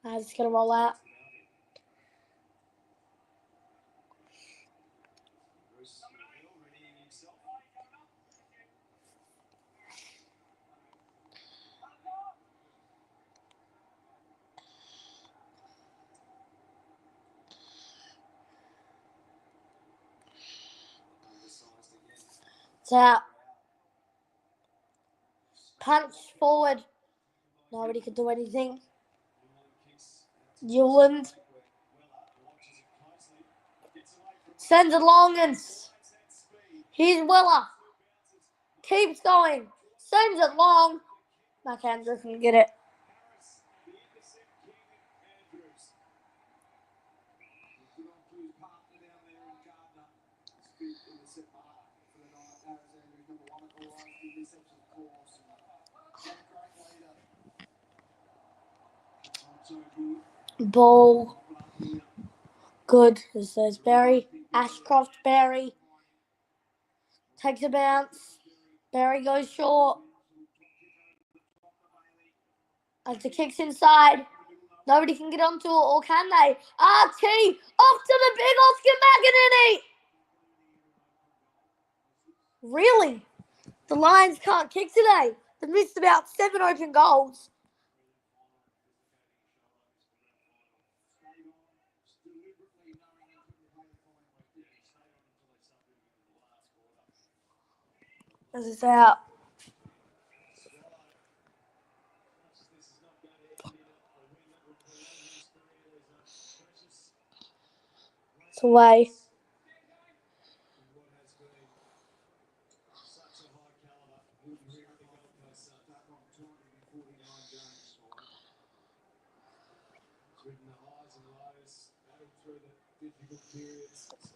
Speaker 1: I'm just going to roll out. It's out. Punch forward. Nobody could do anything. Newland. Sends it long and here's Weller. Keeps going. Sends it long. McAndrew can get it. Ball. Good. This is Barry. Ashcroft, Barry. Takes a bounce. Barry goes short. As the kick's inside. Nobody can get onto it, or can they? RT off to the big Oscar McInerney. Really? The Lions can't kick today. They've missed about 7 open goals. As it's out. It's away.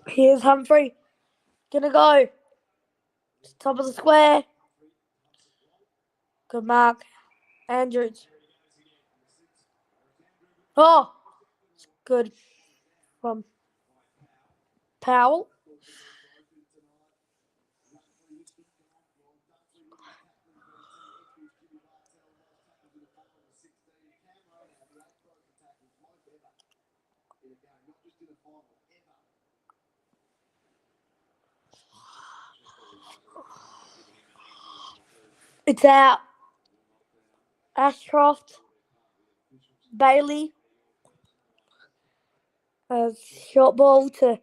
Speaker 1: Here's Humphrey. Gonna go. Top of the square. Good mark. Andrews. Oh, good from Powell. It's out. Ashcroft. Bailey. A short ball to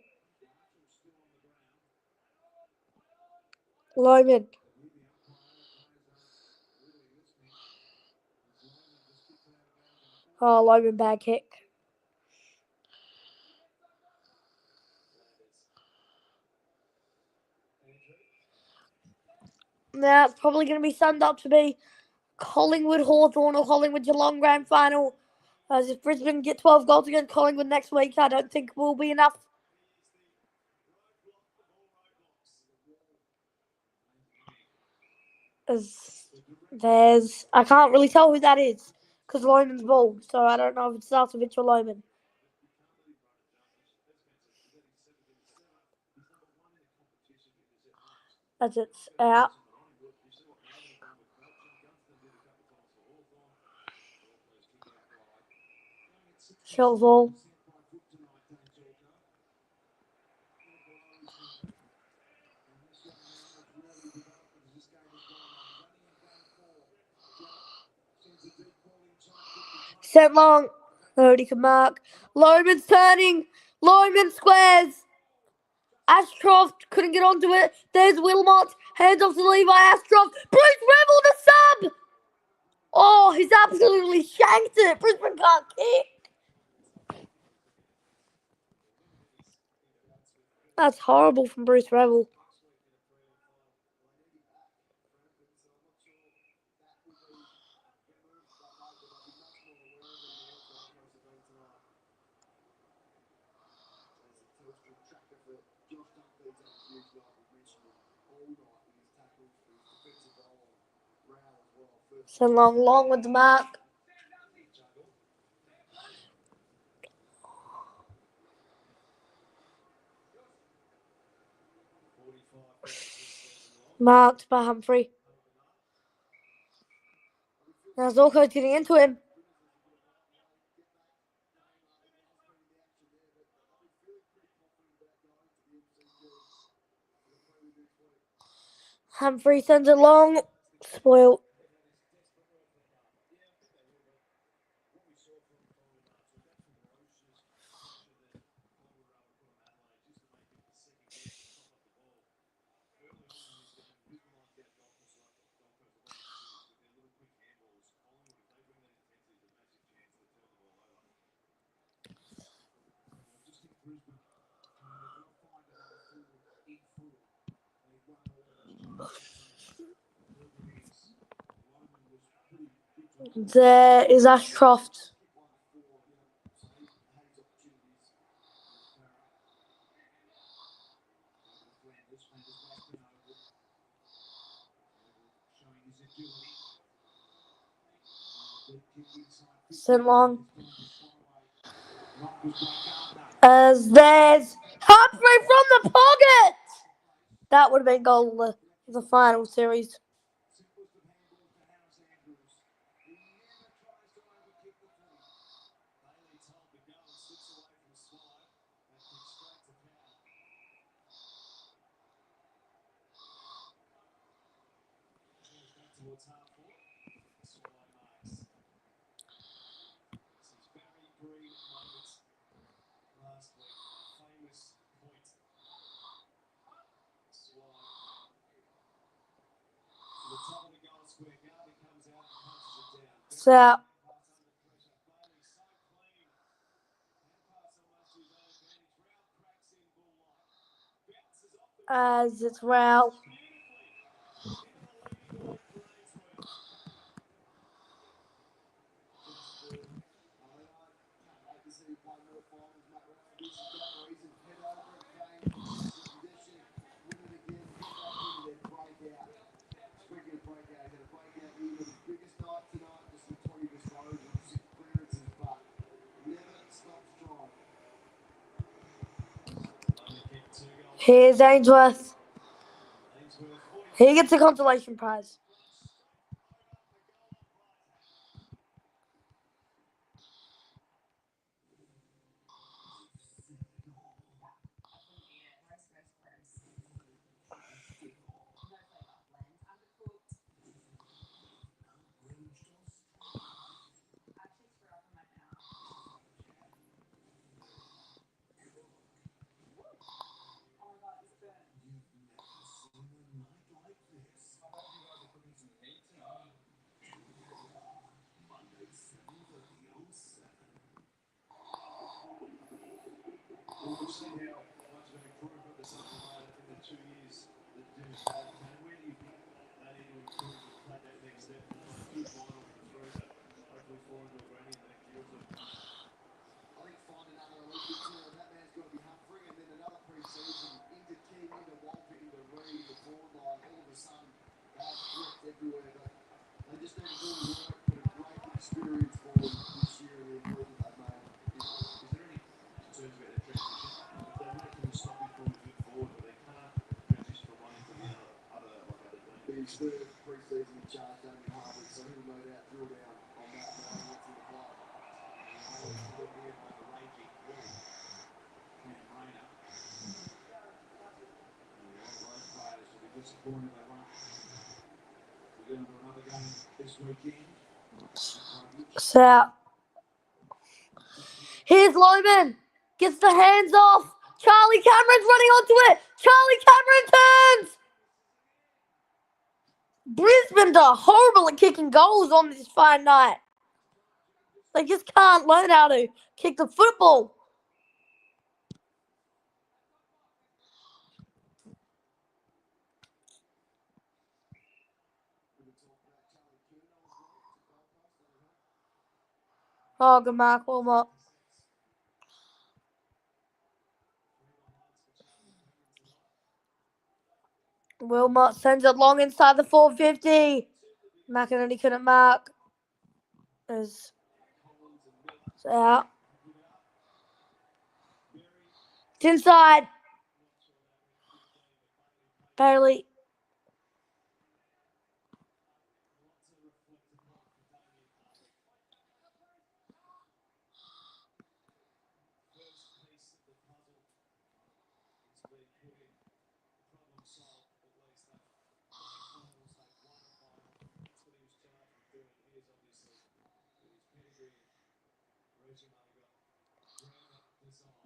Speaker 1: Lohman. Oh, Lohman bad kick. Now it's probably going to be summed up to be Collingwood Hawthorn or Collingwood Geelong grand final. As if Brisbane get 12 goals against Collingwood next week, I don't think will be enough. I can't really tell who that is because Loman's bald, so I don't know if it's Sarcevic or Loman. As it's out. Shelvall. Sent long. Nobody can mark. Loman's turning. Loman squares. Ashcroft couldn't get onto it. There's Wilmot. Hands off to Levi Ashcroft. Bruce Rebel the sub. Oh, he's absolutely shanked it. Brisbane can't kick. That's horrible from Bruce Rebel. So long with the mark. Marked by Humphrey. Now Zorko's getting into him. Humphrey sends it long. Spoiled. There is Ashcroft. Sent long. As there's Humphrey from the pocket. That would have been goal of the final series. So as it's Ralph. Here's Ainsworth. He gets a consolation prize.
Speaker 2: disappointed they won't. We're going to another game this weekend.
Speaker 1: So here's Loman. Gets the hands off. Charlie Cameron's running onto it. Charlie Cameron turns. Brisbane are horrible at kicking goals on this fine night. They just can't learn how to kick the football. Oh, good mark, Wilmot. Wilmot sends it long inside the 450. McInerney couldn't mark. It's out. It's inside. Bailey.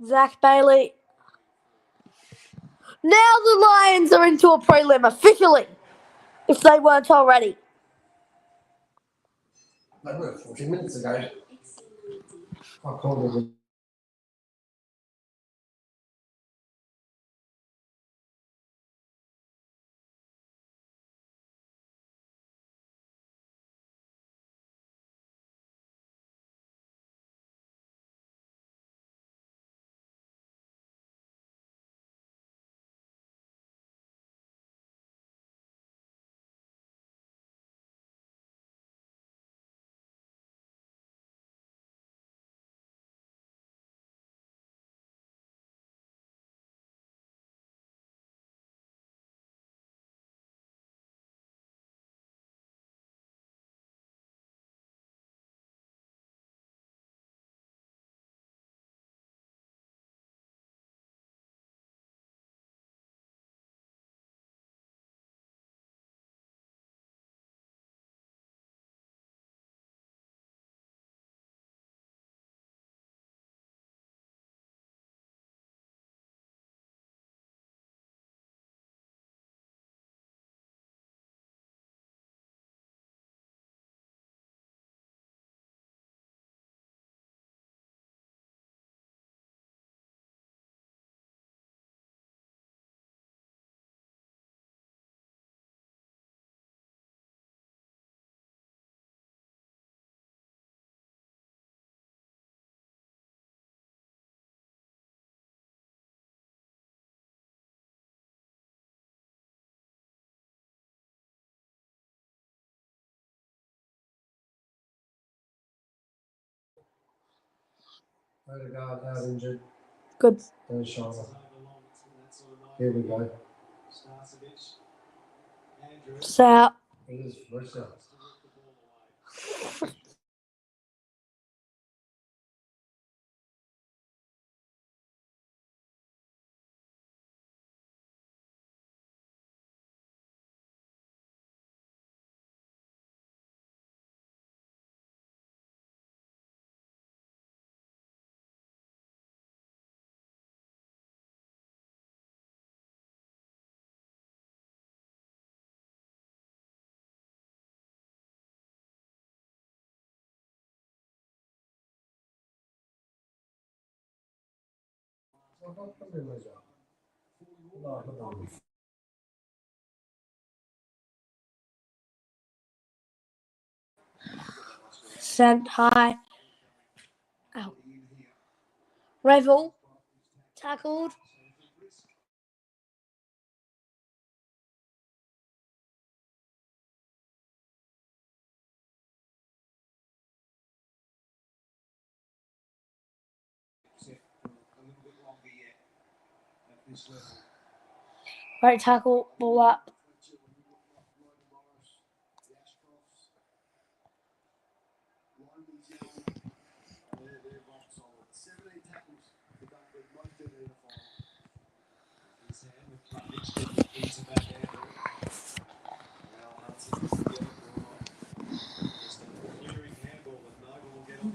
Speaker 1: Zach Bailey. Now the Lions are into a prelim officially, if they weren't already.
Speaker 5: They were 40 minutes ago. I called it. Odegaard out injured.
Speaker 1: Good.
Speaker 5: There's Charlotte. Here we go.
Speaker 1: It's out.
Speaker 5: It is Russia.
Speaker 1: Sent high. Out. Revel. Tackled. Right tackle. Ball up.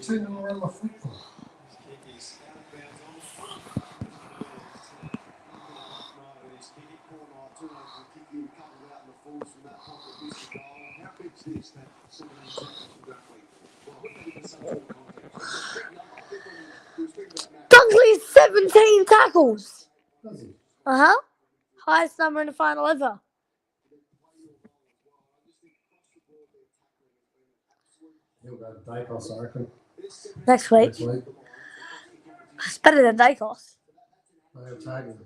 Speaker 5: seen them around my football.
Speaker 1: Dunkley's 17 tackles.
Speaker 5: Does he?
Speaker 1: Highest number in the final ever.
Speaker 5: He'll go to Dacos, I reckon.
Speaker 1: Next week.
Speaker 5: Next week.
Speaker 1: It's better than Dacos.
Speaker 5: They'll tag him.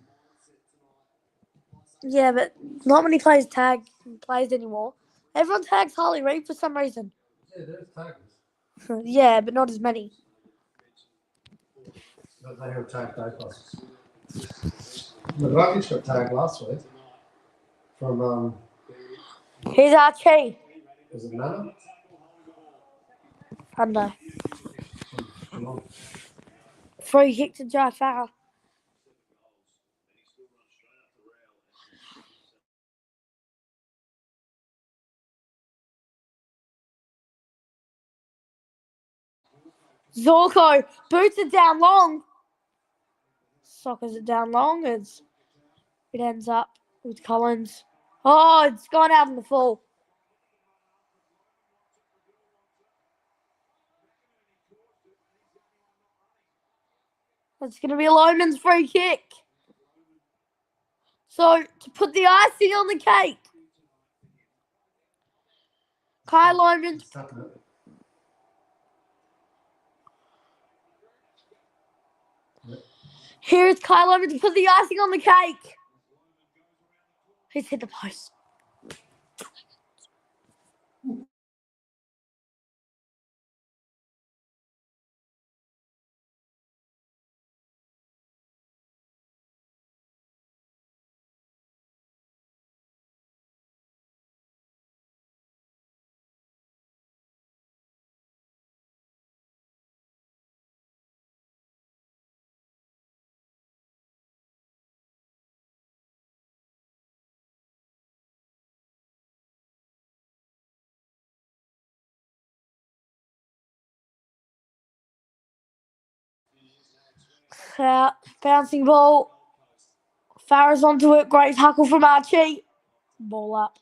Speaker 1: Yeah, but not many players tag plays anymore. Everyone tags Harley Reid for some reason.
Speaker 5: Yeah, there's taggers.
Speaker 1: Yeah, but not as many.
Speaker 5: But they have tagged Dacos. McLaughlin got tagged last week from,
Speaker 1: Here's Archie.
Speaker 5: was it Nana?
Speaker 1: I don't know.
Speaker 5: Come on.
Speaker 1: Free kick to Jai Farah. Zorko boots it down long. Soccers it down long as it ends up with Collins. Oh, it's gone out in the full. It's going to be a Loman's free kick. So, to put the icing on the cake, Kai Loman. Here's Kai Loman to put the icing on the cake. He's hit the post. Bouncing ball. Farah's onto it. Great tackle from Archie. Ball up.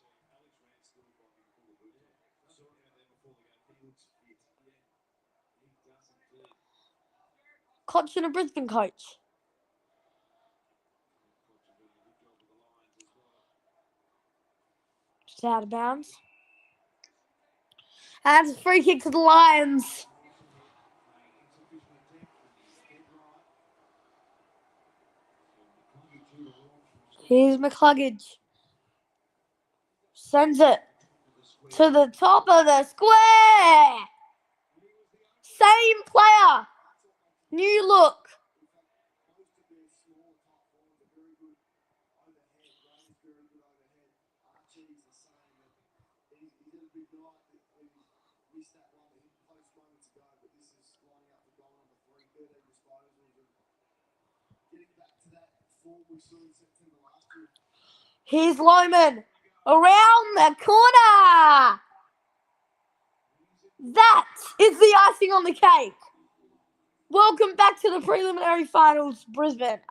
Speaker 1: Koch and a Brisbane coach. Just out of bounds. And it's a free kick to the Lions. Here's McCluggage. Sends it to the top of the square. Same player. New look. Here's Loman around the corner. That is the icing on the cake. Welcome back to the preliminary finals, Brisbane.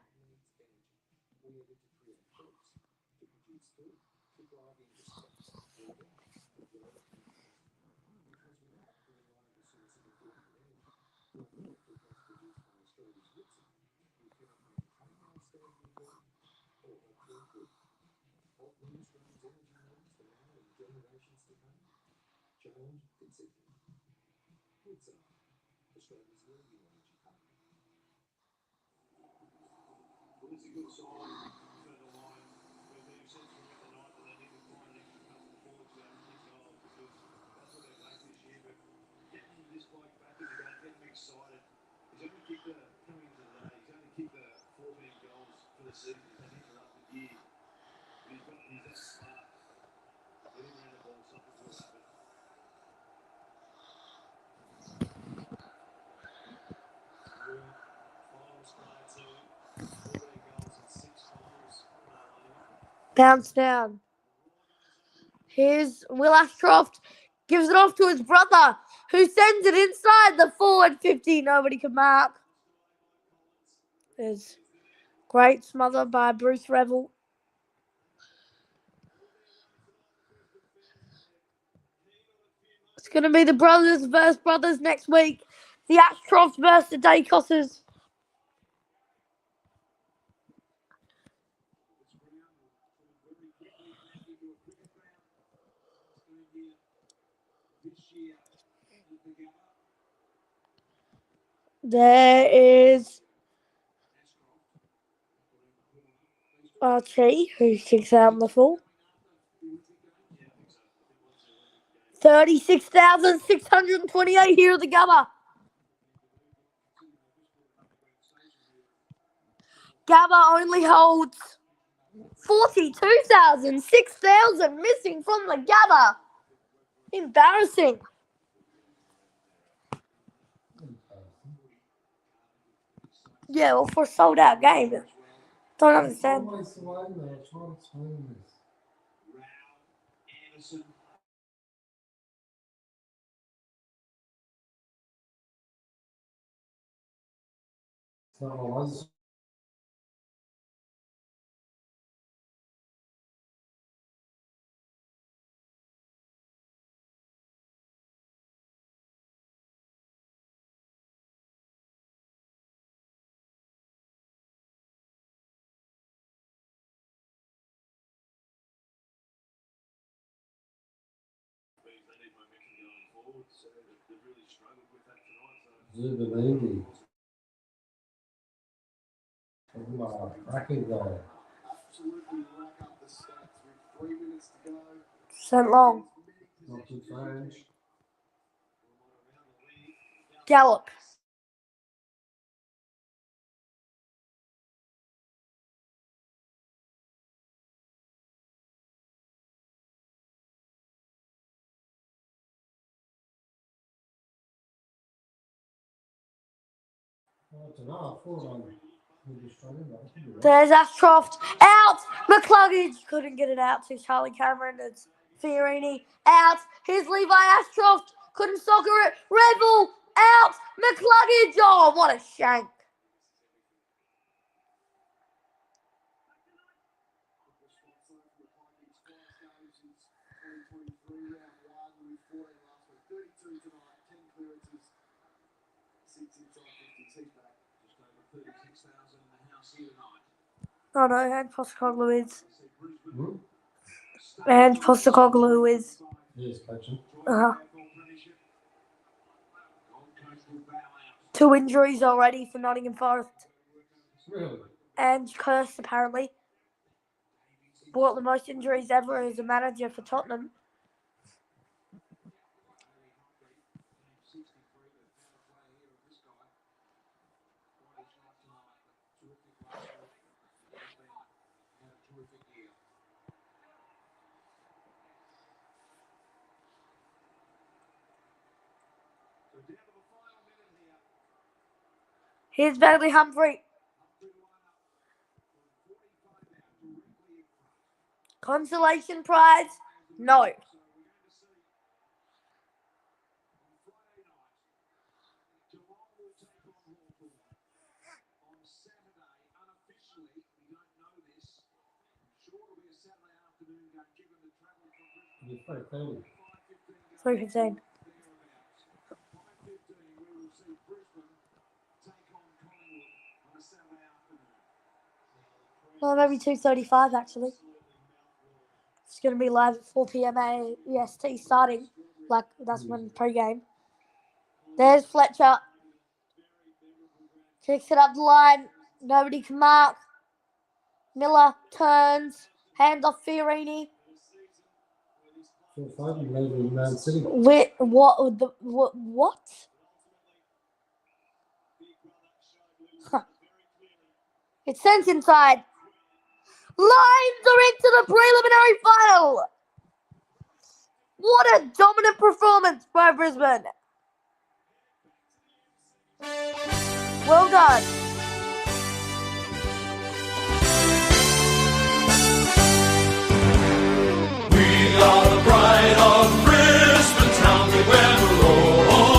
Speaker 1: Bounce down. Here's Will Ashcroft. Gives it off to his brother, who sends it inside the forward 50. Nobody can mark. There's great smother by Bruce Revel. It's going to be the brothers versus brothers next week. The Ashcrofts versus the Dacosses. There is Archie, who kicks out on the full. 36,628 here at the Gabba. Gabba only holds 42,000, 6,000 missing from the Gabba. Embarrassing. Yeah, well, for a sold out game. Don't understand.
Speaker 5: Zubalini. Cracking goal.
Speaker 1: Sent long.
Speaker 5: Not too French.
Speaker 1: Gallop. There's Ashcroft. Out. McCluggage couldn't get it out to Charlie Cameron. It's Fiorini. Out. Here's Levi Ashcroft. Couldn't soccer it. Rebel. Out. McCluggage. Oh, what a shank. Oh no, and Postecoglou is. And Postecoglou is.
Speaker 5: Yes, coaching.
Speaker 1: 2 injuries already for Nottingham Forest.
Speaker 5: Really?
Speaker 1: And Kirst apparently brought the most injuries ever as a manager for Tottenham. Here's Bailey Humphrey. Consolation prize? No.
Speaker 5: It's very clearly.
Speaker 1: 3:15. Well, maybe 2:35 actually. It's going to be live at 4 p.m. EST starting. Like, that's when pre-game. There's Fletcher. Kicks it up the line. Nobody can mark. Miller turns. Hand off Fiorini.
Speaker 5: Man City.
Speaker 1: Wait, what? Huh. It's sent inside. Lions are into the preliminary final. What a dominant performance by Brisbane. Well done.
Speaker 6: We are the pride of Brisbane town, we wear the roll.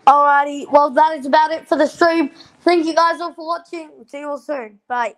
Speaker 1: Alrighty, well that is about it for the stream. Thank you guys all for watching. See you all soon. Bye.